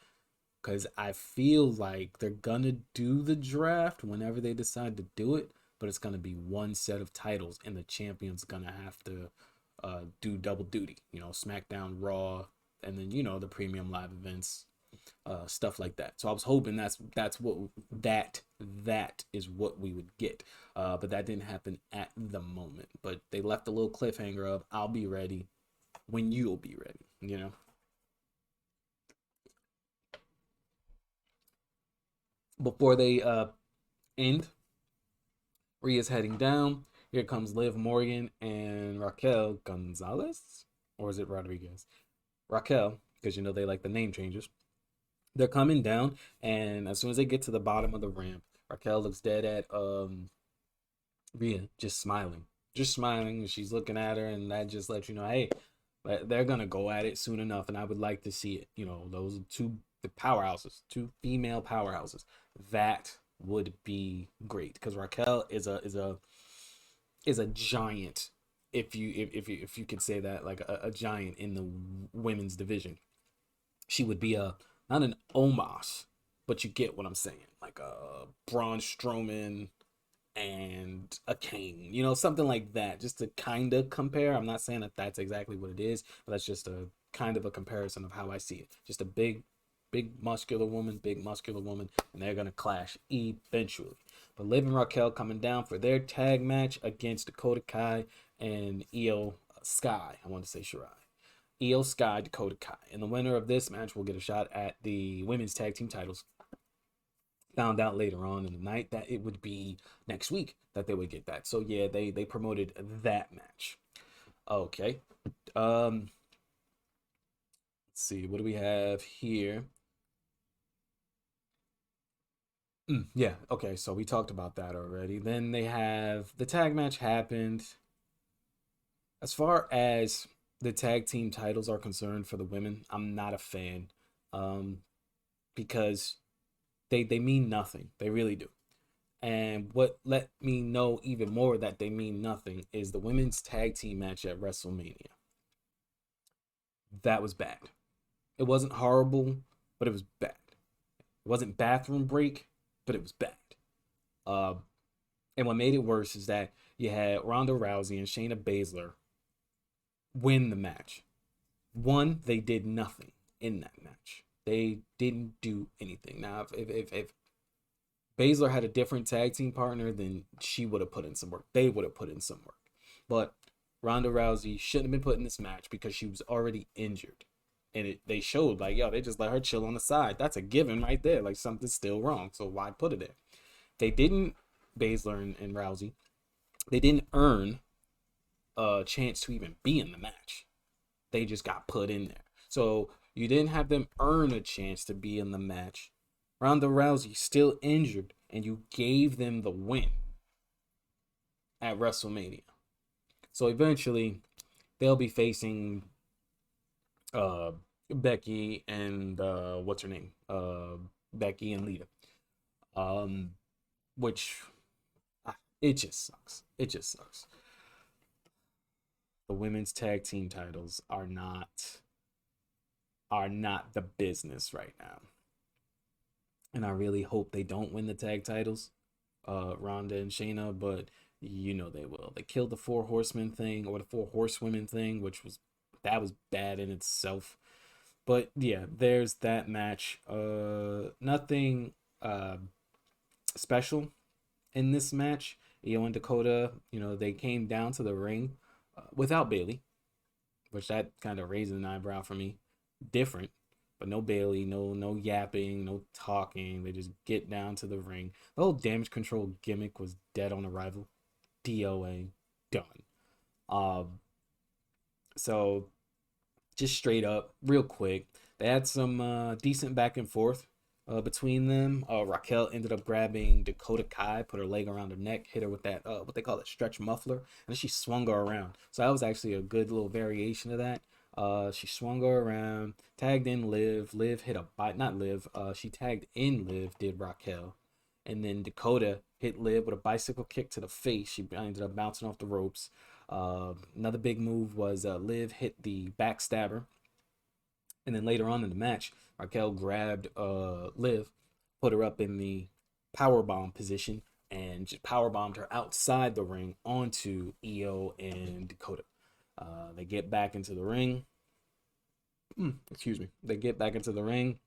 Because I feel like they're gonna do the draft whenever they decide to do it, but it's gonna be one set of titles, and the champion's gonna have to do double duty. You know, SmackDown, Raw, and then the premium live events, stuff like that. So I was hoping that's what that is what we would get, but that didn't happen at the moment. But they left a little cliffhanger of "I'll be ready when you'll be ready." Before they end, Rhea's heading down. Here comes Liv Morgan and Raquel Gonzalez, or is it Rodriguez? Raquel, because they like the name changes. They're coming down, and as soon as they get to the bottom of the ramp, Raquel looks dead at Rhea, just smiling, and she's looking at her, and that just lets you know, hey, they're gonna go at it soon enough, and I would like to see it. Those two the powerhouses, two female powerhouses. That would be great because Raquel is a giant, if you could say that, like a giant in the women's division. She would be a not an Omos, but you get what I'm saying, like a Braun Strowman and a Kane, something like that, just to kind of compare. I'm not saying that that's exactly what it is, but that's just a kind of a comparison of how I see it. Just a big muscular woman, and they're gonna clash eventually. But Liv and Raquel coming down for their tag match against Dakota Kai and Io Sky. I want to say Shirai. Io Sky, Dakota Kai. And the winner of this match will get a shot at the women's tag team titles. Found out later on in the night that it would be next week that they would get that. So yeah, they promoted that match. Okay. Let's see, what do we have here? Yeah, okay, so we talked about that already. Then they have the tag match happened. As far as the tag team titles are concerned for the women, I'm not a fan. Um, because they mean nothing. They really do. And what let me know even more that they mean nothing is the women's tag team match at WrestleMania. That was bad. It wasn't horrible, but it was bad. It wasn't bathroom break, but it was bad. Uh, and what made it worse is that you had Ronda Rousey and Shayna Baszler win the match. One, they did nothing in that match. They didn't do anything. Now, if Baszler had a different tag team partner, then she would have put in some work. They would have put in some work. But Ronda Rousey shouldn't have been put in this match because she was already injured. And they showed, like, yo, they just let her chill on the side. That's a given right there. Like, something's still wrong. So why put it there? They didn't, Baszler and Rousey, they didn't earn a chance to even be in the match. They just got put in there. So you didn't have them earn a chance to be in the match. Ronda Rousey still injured, and you gave them the win at WrestleMania. So eventually, they'll be facing uh, Becky and what's her name? Becky and Lita. Um, which it just sucks. It just sucks. The women's tag team titles are not the business right now. And I really hope they don't win the tag titles, Ronda and Shayna, but they will. They killed the four horsemen thing or the four horsewomen thing, which was bad in itself. But yeah, there's that match. Nothing special in this match. Io and Dakota, they came down to the ring without Bayley, which that kind of raised an eyebrow for me. Different, but no Bayley, no yapping, no talking. They just get down to the ring. The whole damage control gimmick was dead on arrival. DOA, done. So just straight up, real quick, they had some decent back and forth between them. Raquel ended up grabbing Dakota Kai, put her leg around her neck, hit her with that what they call it, stretch muffler, and then she swung her around. So that was actually a good little variation of that. She swung her around, tagged in Liv. Liv hit a bite, not Liv. She tagged in Liv, did Raquel, and then Dakota hit Liv with a bicycle kick to the face. She ended up bouncing off the ropes. Another big move was Liv hit the backstabber, and then later on in the match, Raquel grabbed Liv, put her up in the power bomb position, and just power bombed her outside the ring onto Io and Dakota. They get back into the ring. Excuse me. They get back into the ring,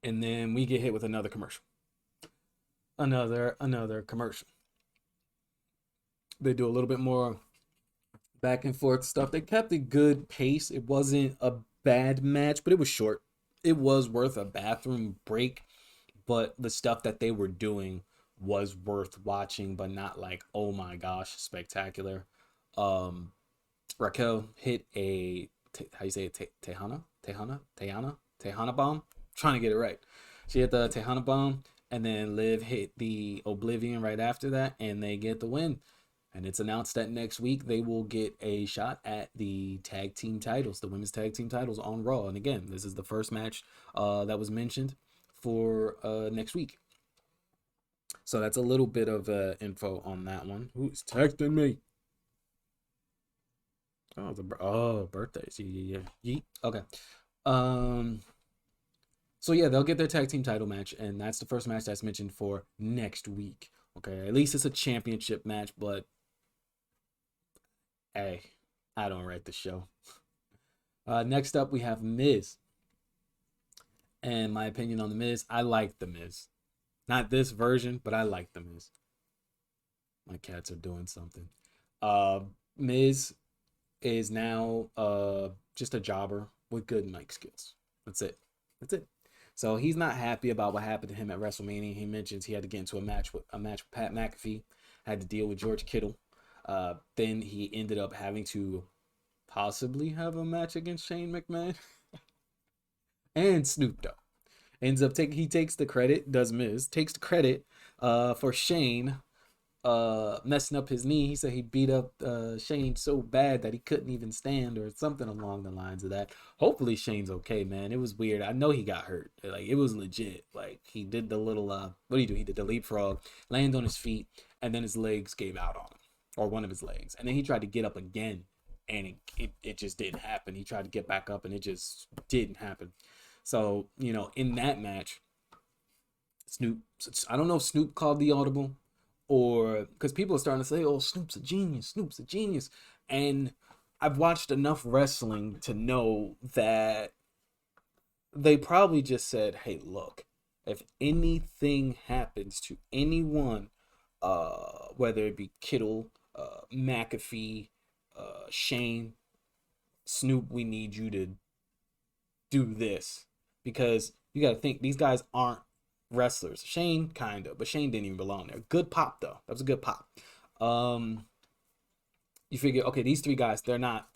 and then we get hit with another commercial. Another commercial. They do a little bit more back and forth stuff. They kept a good pace. It wasn't a bad match, but it was short. It was worth a bathroom break, but the stuff that they were doing was worth watching, but not like, oh my gosh, spectacular. Um, Raquel hit a how you say it, Tejana bomb. I'm trying to get it right. She hit the Tejana bomb, and then Liv hit the Oblivion right after that, and they get the win. And it's announced that next week they will get a shot at the tag team titles, the women's tag team titles on Raw. And again, this is the first match that was mentioned for next week. So that's a little bit of info on that one. Who's texting me? Oh, birthdays. Yeah. Yeet. Okay. Um. So yeah, they'll get their tag team title match, and that's the first match that's mentioned for next week. Okay. At least it's a championship match, but hey, I don't write the show. Next up, we have Miz. And my opinion on the Miz, I like the Miz. Not this version, but I like the Miz. My cats are doing something. Miz is now just a jobber with good mic skills. That's it. That's it. So he's not happy about what happened to him at WrestleMania. He mentions he had to get into a match with Pat McAfee, had to deal with George Kittle. Then he ended up having to possibly have a match against Shane McMahon and Snoop Dogg. Ends up he takes the credit, does Miz, takes the credit for Shane messing up his knee. He said he beat up Shane so bad that he couldn't even stand, or something along the lines of that. Hopefully Shane's okay, man. It was weird. I know he got hurt. Like, it was legit. Like, he did the little what do you do? He did the leapfrog, landed on his feet, and then his legs gave out on him, or one of his legs, and then he tried to get up again, and it just didn't happen. He tried to get back up, and it just didn't happen. So, in that match, Snoop, I don't know if Snoop called the audible, or because people are starting to say, oh, Snoop's a genius, Snoop's a genius. And I've watched enough wrestling to know that they probably just said, hey, look, if anything happens to anyone, whether it be Kittle, McAfee, Shane, Snoop, we need you to do this. Because you got to think, these guys aren't wrestlers. Shane, kind of, but Shane didn't even belong there. Good pop, though. That was a good pop. You figure, okay, these three guys, they're not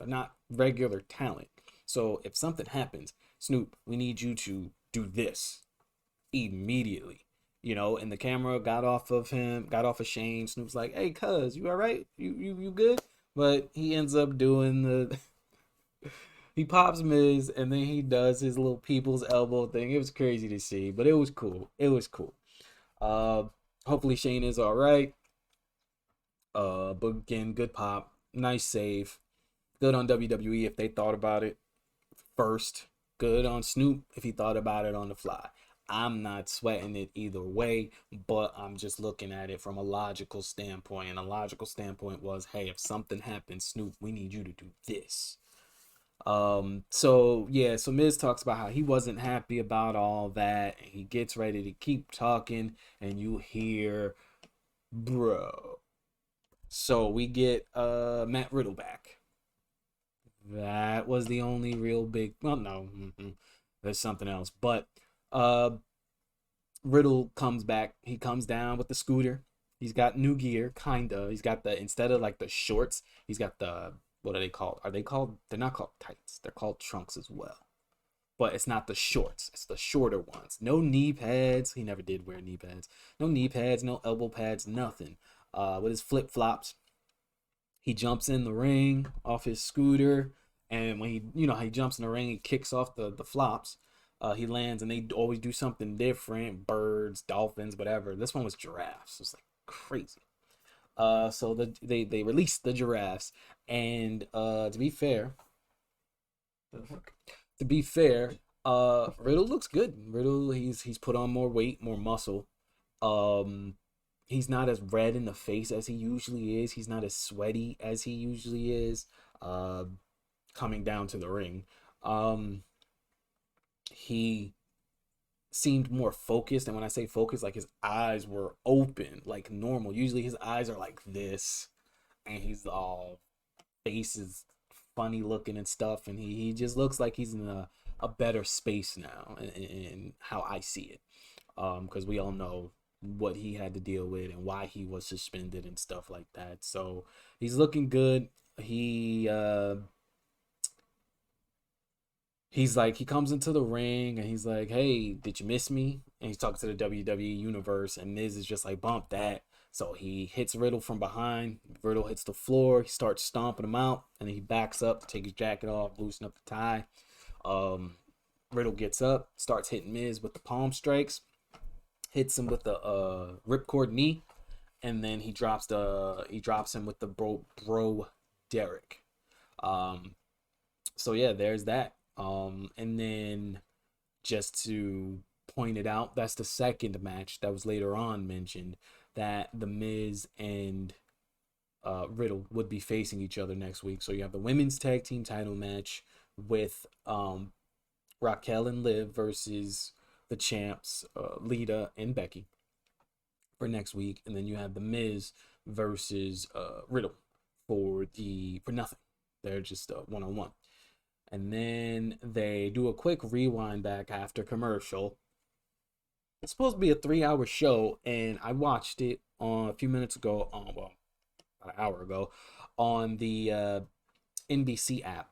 regular talent. So if something happens, Snoop, we need you to do this immediately. And the camera got off of Shane. Snoop's like, hey, cuz, you all right? You good? But he ends up doing the he pops Miz, and then he does his little people's elbow thing. It was crazy to see, but it was cool. It was cool. Uh, Hopefully Shane is all right. But again, good pop, nice save. Good on WWE if they thought about it first. Good on Snoop if he thought about it on the fly. I'm not sweating it either way, but I'm just looking at it from a logical standpoint. And a logical standpoint was, hey, if something happens, Snoop, we need you to do this. So Miz talks about how he wasn't happy about all that, and he gets ready to keep talking, and you hear, bro. So we get Matt Riddle back. That was the only real big, well, no, there's something else, but Riddle comes back. He comes down with the scooter. He's got new gear, kinda. He's got instead of like the shorts, he's got the, what are they called? They're not called tights. They're called trunks as well. But it's not the shorts. It's the shorter ones. No knee pads. He never did wear knee pads. No knee pads, no elbow pads, nothing. With his flip flops, he jumps in the ring off his scooter, And when he, you know, he jumps in the ring, he kicks off the flops. He lands, and they always do something different: birds, dolphins, whatever. This one was giraffes. It's like crazy. So they released the giraffes, and to be fair, Riddle looks good. Riddle, he's put on more weight, more muscle. Um, he's not as red in the face as he usually is. He's not as sweaty as he usually is. Uh, coming down to the ring, um, he seemed more focused, and when I say focused, like his eyes were open, like normal. Usually his eyes are like this, and he's all face is funny looking and stuff, and he just looks like he's in a better space now in how I see it. Because we all know what he had to deal with and why he was suspended and stuff like that. So he's looking good. He's like, he comes into the ring and he's like, "Hey, did you miss me?" And he's talking to the WWE universe, and Miz is just like, "Bump that." So he hits Riddle from behind. Riddle hits the floor. He starts stomping him out, and then he backs up to take his jacket off, loosen up the tie. Um, Riddle gets up, starts hitting Miz with the palm strikes, hits him with the ripcord knee, and then he drops him with the bro Derek. Um, so yeah, there's that. And then just to point it out, that's the second match that was later on mentioned that the Miz and Riddle would be facing each other next week. So you have the women's tag team title match with Raquel and Liv versus the champs Lita and Becky for next week, and then you have the Miz versus Riddle for nothing. They're just 1-on-1. And then they do a quick rewind back after commercial. It's supposed to be a 3-hour show, and I watched it a few minutes ago, well, about an hour ago, on the NBC app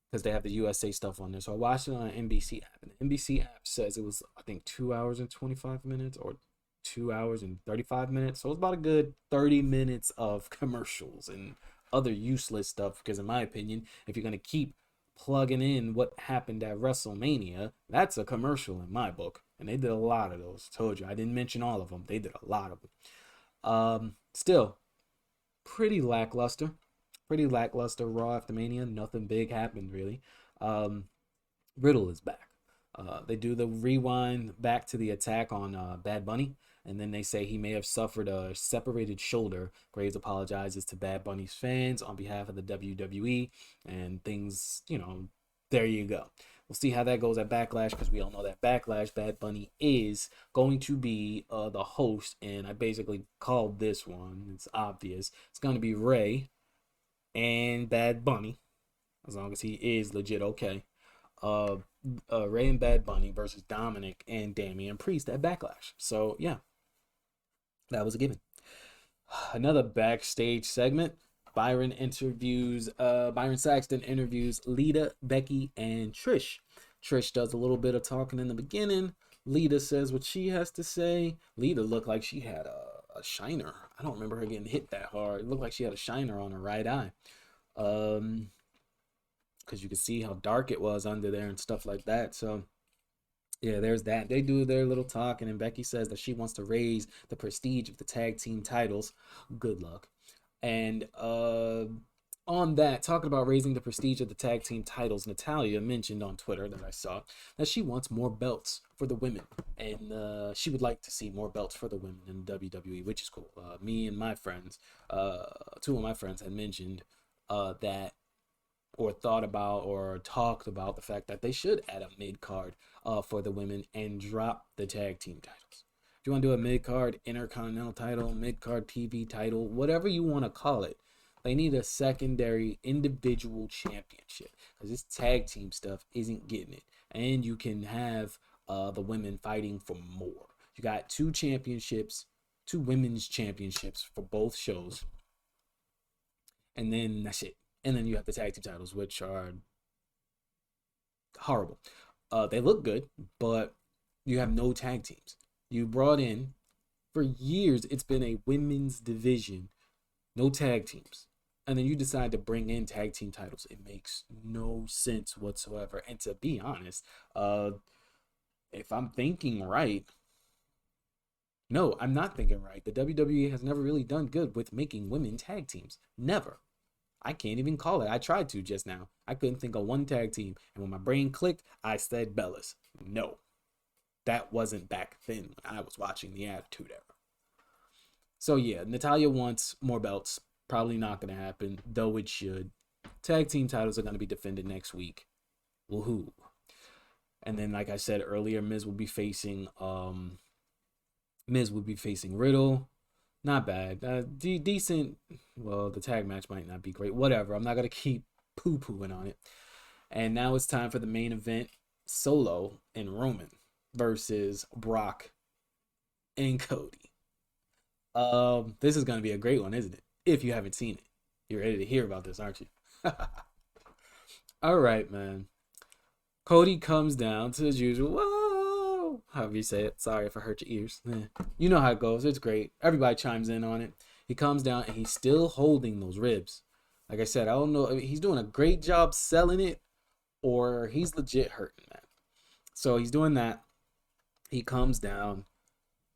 because they have the USA stuff on there. So I watched it on an NBC app, and the NBC app says it was, I think, 2 hours and 25 minutes or 2 hours and 35 minutes. So it's about a good 30 minutes of commercials and other useless stuff. Because in my opinion, if you're gonna keep plugging in what happened at WrestleMania, that's a commercial in my book. And they did a lot of those. Told you, I didn't mention all of them. They did a lot of them. Still, pretty lackluster. Pretty lackluster Raw after Mania. Nothing big happened really. Riddle is back. They do the rewind back to the attack on Bad Bunny, and then they say he may have suffered a separated shoulder. Graves apologizes to Bad Bunny's fans on behalf of the WWE, and things, there you go. We'll see how that goes at Backlash, because we all know that Backlash, Bad Bunny is going to be the host, and I basically called this one. It's obvious. It's going to be Ray and Bad Bunny, as long as he is legit okay. Uh, Ray and Bad Bunny versus Dominic and Damian Priest at Backlash. So yeah, that was a given. Another backstage segment. Byron Saxton interviews Lita, Becky, and Trish. Trish does a little bit of talking in the beginning. Lita says what she has to say. Lita looked like she had a shiner. I don't remember her getting hit that hard. It looked like she had a shiner on her right eye. Because you could see how dark it was under there and stuff like that. So yeah, there's that. They do their little talking, and Becky says that she wants to raise the prestige of the tag team titles. Good luck. And on that, talking about raising the prestige of the tag team titles, Natalya mentioned on Twitter that I saw that she wants more belts for the women, and she would like to see more belts for the women in WWE, which is cool. Me and my friends, two of my friends had mentioned that, or thought about or talked about the fact that they should add a mid card for the women and drop the tag team titles. If you want to do a mid card intercontinental title, mid card TV title, whatever you want to call it, they need a secondary individual championship, because this tag team stuff isn't getting it. And you can have the women fighting for more. You got two championships, two women's championships for both shows, and then that's it. And then you have the tag team titles, which are horrible. They look good, but you have no tag teams. You brought in, for years, it's been a women's division, no tag teams. and then you decide to bring in tag team titles. It makes no sense whatsoever. And to be honest, if I'm thinking right, no, I'm not thinking right. The WWE has never really done good with making women tag teams. Never. I can't even call it. I tried to just now. I couldn't think of one tag team. And when my brain clicked, I said Bellas. No, that wasn't back then when I was watching the Attitude Era. So yeah, Natalia wants more belts. Probably not going to happen, though it should. Tag team titles are going to be defended next week. Woohoo. And then, like I said earlier, Miz will be facing Riddle. Not bad. Decent. Well, the tag match might not be great. Whatever. I'm not going to keep poo-pooing on it. And now it's time for the main event. Solo and Roman versus Brock and Cody. This is going to be a great one, isn't it? If you haven't seen it. You're ready to hear about this, aren't you? All right, man. Cody comes down to his usual, whoa, however you say it. Sorry if I hurt your ears. You know how it goes. It's great. Everybody chimes in on it. He comes down and he's still holding those ribs. Like I said, I don't know if he's doing a great job selling it or he's legit hurting, man. So he's doing that. He comes down.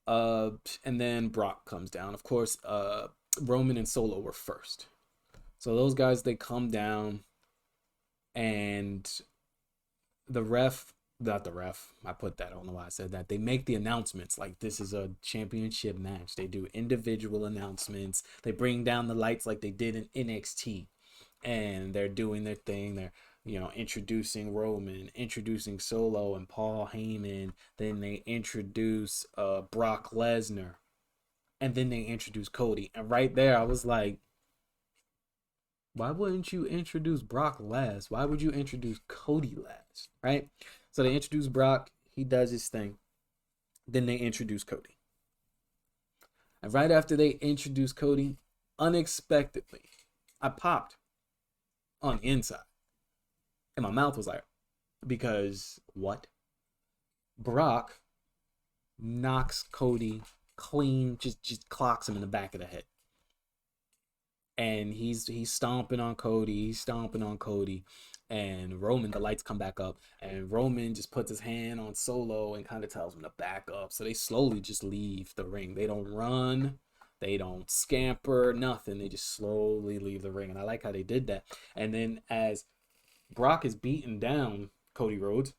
And then Brock comes down. Of course, Roman and Solo were first. So those guys, they come down and not the ref, I don't know why I said that. They make the announcements like this is a championship match. They do individual announcements. They bring down the lights like they did in NXT. And they're doing their thing. They're, introducing Roman, introducing Solo and Paul Heyman. Then they introduce Brock Lesnar. And then they introduce Cody. And right there, I was like, why wouldn't you introduce Brock last? Why would you introduce Cody last? Right? So they introduce Brock. He does his thing. Then they introduce Cody. And right after they introduce Cody, unexpectedly, I popped on the inside. And my mouth was like, because what? Brock knocks Cody clean, just clocks him in the back of the head. And he's stomping on Cody. And Roman, the lights come back up. And Roman just puts his hand on Solo and kind of tells him to back up. So they slowly just leave the ring. They don't run. They don't scamper, nothing. They just slowly leave the ring. And I like how they did that. And then as Brock is beating down Cody Rhodes,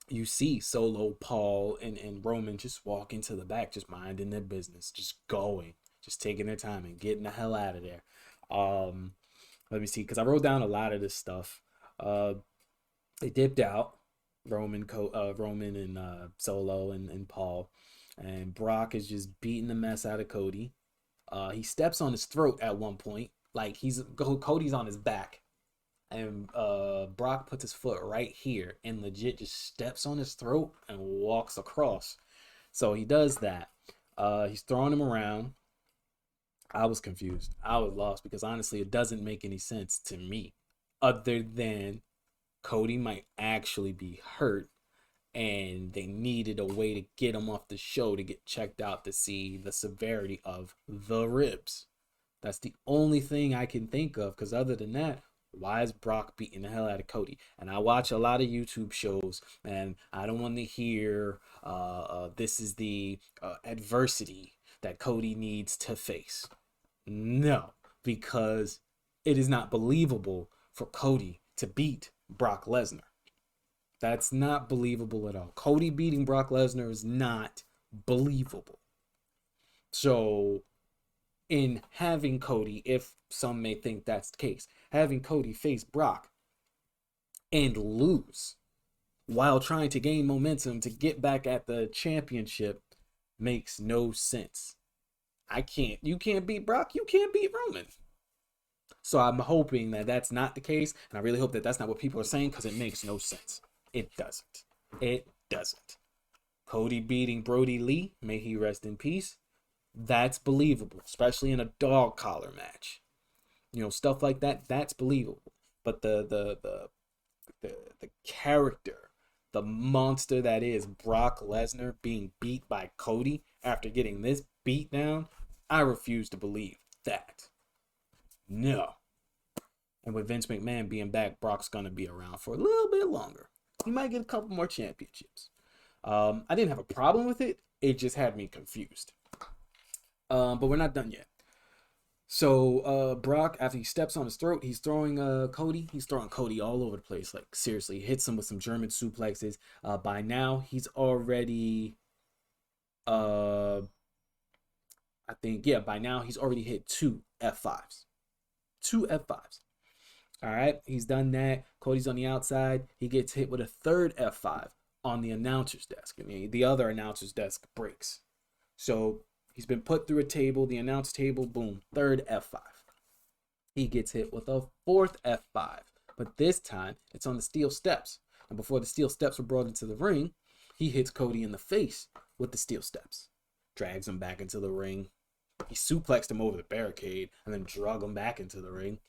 you see Solo, Paul, and Roman just walk into the back, just minding their business, just going. Just taking their time and getting the hell out of there. Let me see, because I wrote down a lot of this stuff. They dipped out, Roman and Solo and Paul, and Brock is just beating the mess out of Cody. He steps on his throat at one point, like Cody's on his back, and Brock puts his foot right here and legit just steps on his throat and walks across. So he does that. He's throwing him around. I was confused. I was lost because honestly, it doesn't make any sense to me other than Cody might actually be hurt and they needed a way to get him off the show to get checked out to see the severity of the ribs. That's the only thing I can think of because other than that, why is Brock beating the hell out of Cody? And I watch a lot of YouTube shows and I don't want to hear this is the adversity that Cody needs to face. No, because it is not believable for Cody to beat Brock Lesnar. That's not believable at all. Cody beating Brock Lesnar is not believable. So, in having Cody, if some may think that's the case, having Cody face Brock and lose while trying to gain momentum to get back at the championship makes no sense. You can't beat Brock, you can't beat Roman. So I'm hoping that that's not the case, and I really hope that that's not what people are saying because it makes no sense. It doesn't. Cody beating Brody Lee, may he rest in peace. That's believable, especially in a dog collar match. Stuff like that, that's believable. But the character, the monster that is Brock Lesnar being beat by Cody after getting this beat down, I refuse to believe that. No. And with Vince McMahon being back, Brock's gonna be around for a little bit longer. He might get a couple more championships. I didn't have a problem with it. It just had me confused. But we're not done yet. So Brock, after he steps on his throat, he's throwing Cody. He's throwing Cody all over the place. Like seriously, hits him with some German suplexes. By now, he's already, I think, yeah. By now, he's already hit two F5s. Two F5s. All right, he's done that. Cody's on the outside. He gets hit with a third F5 on the announcer's desk. I mean, the other announcer's desk breaks. So he's been put through a table, the announce table, boom, third F5. He gets hit with a fourth F5, but this time it's on the steel steps. And before the steel steps were brought into the ring, he hits Cody in the face with the steel steps, drags him back into the ring. He suplexed him over the barricade and then drug him back into the ring.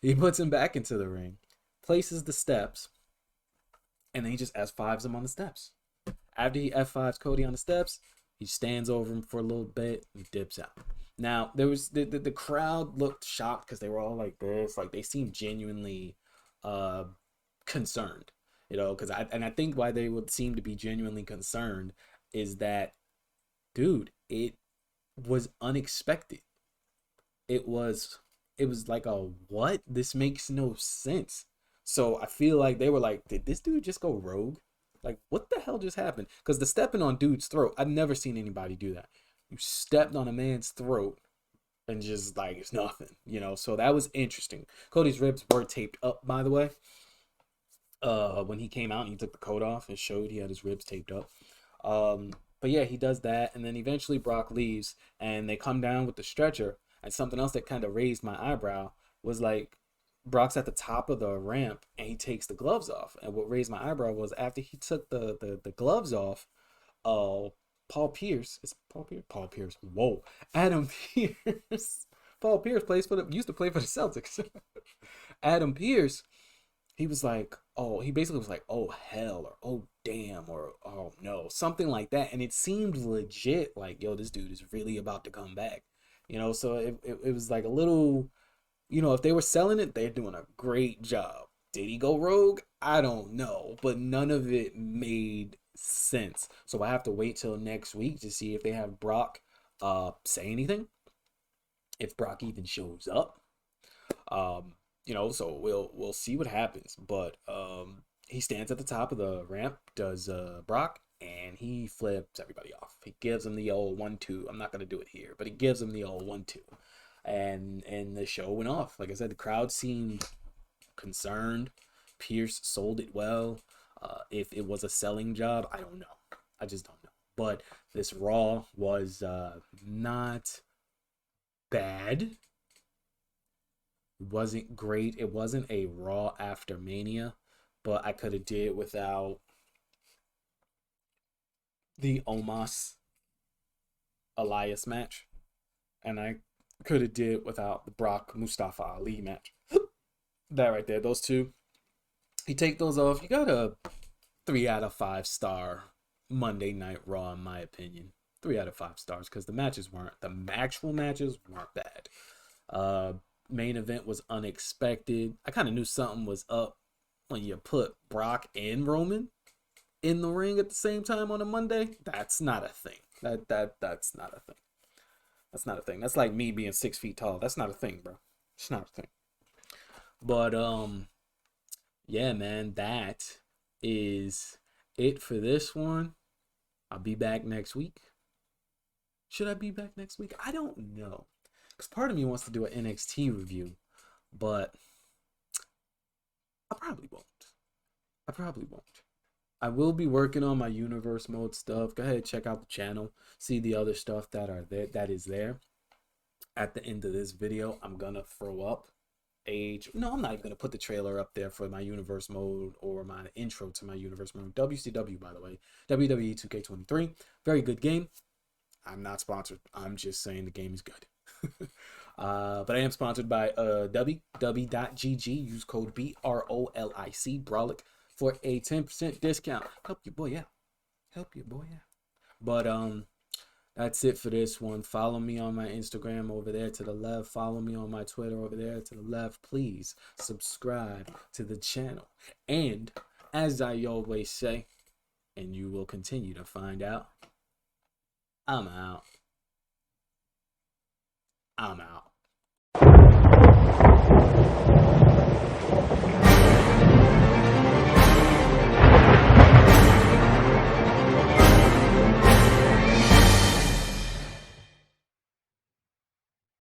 He puts him back into the ring, places the steps, and then he just F5s him on the steps. After he F5s Cody on the steps, he stands over him for a little bit and dips out. Now, there was the crowd looked shocked because they were all like this. Like, they seemed genuinely concerned, you know, because I think why they would seem to be genuinely concerned is that, dude, it was unexpected. It was like a what? This makes no sense. So I feel like they were like, did this dude just go rogue? Like, what the hell just happened? Because the stepping on dude's throat, I've never seen anybody do that. You stepped on a man's throat and just like it's nothing, you know. So that was interesting. Cody's ribs were taped up, by the way. When he came out and he took the coat off, it showed he had his ribs taped up. But yeah, he does that, and then eventually Brock leaves, and they come down with the stretcher. And something else that kind of raised my eyebrow was like Brock's at the top of the ramp and he takes the gloves off. And what raised my eyebrow was after he took the gloves off, Paul Pierce. Is Paul Pierce? Paul Pierce. Whoa. Adam Pierce. Paul Pierce used to play for the Celtics. Adam Pierce, he was like, oh, he basically was like, oh hell, or oh damn, or oh no, something like that. And it seemed legit, like, yo, this dude is really about to come back. You know, so it was like a little, you know, if they were selling it, they're doing a great job. Did he go rogue? I don't know, but none of it made sense. So I have to wait till next week to see if they have Brock say anything, if Brock even shows up. You know, so we'll see what happens. But he stands at the top of the ramp, does Brock, and he flips everybody off. He gives him the old 1-2. I'm not gonna do it here, but he gives him the old 1-2, and the show went off. Like I said, the crowd seemed concerned. Pierce sold it well. If it was a selling job, I don't know. I just don't know. But this Raw was not bad. It wasn't great. It wasn't a Raw after Mania, but I could have did without the Omos Elias match, and I could have did without the Brock Mustafa Ali match. That right there, those two. You take those off, you got a 3 out of 5 star Monday Night Raw, in my opinion. 3 out of 5 stars because the actual matches weren't bad. Main event was unexpected. I kind of knew something was up when you put Brock and Roman in the ring at the same time on a Monday. That's not a thing. That's not a thing. That's not a thing. That's like me being 6 feet tall. That's not a thing, bro. It's not a thing. But yeah, man, that is it for this one. I'll be back next week. Should I be back next week? I don't know. Because part of me wants to do an NXT review, but I probably won't. I will be working on my universe mode stuff. Go ahead, check out the channel. See the other stuff that is there. At the end of this video, I'm gonna throw up no, I'm not even gonna put the trailer up there for my universe mode or my intro to my universe mode. WCW, by the way, WWE 2K23, very good game. I'm not sponsored. I'm just saying the game is good. But I am sponsored by W.GG. Use code BROLIC Brolic for a 10% discount. Help your boy out. But That's it for this one. Follow me on my Instagram over there to the left. Follow me on my Twitter over there to the left. Please subscribe to the channel. And as I always say, and you will continue to find out, I'm out. I'm out.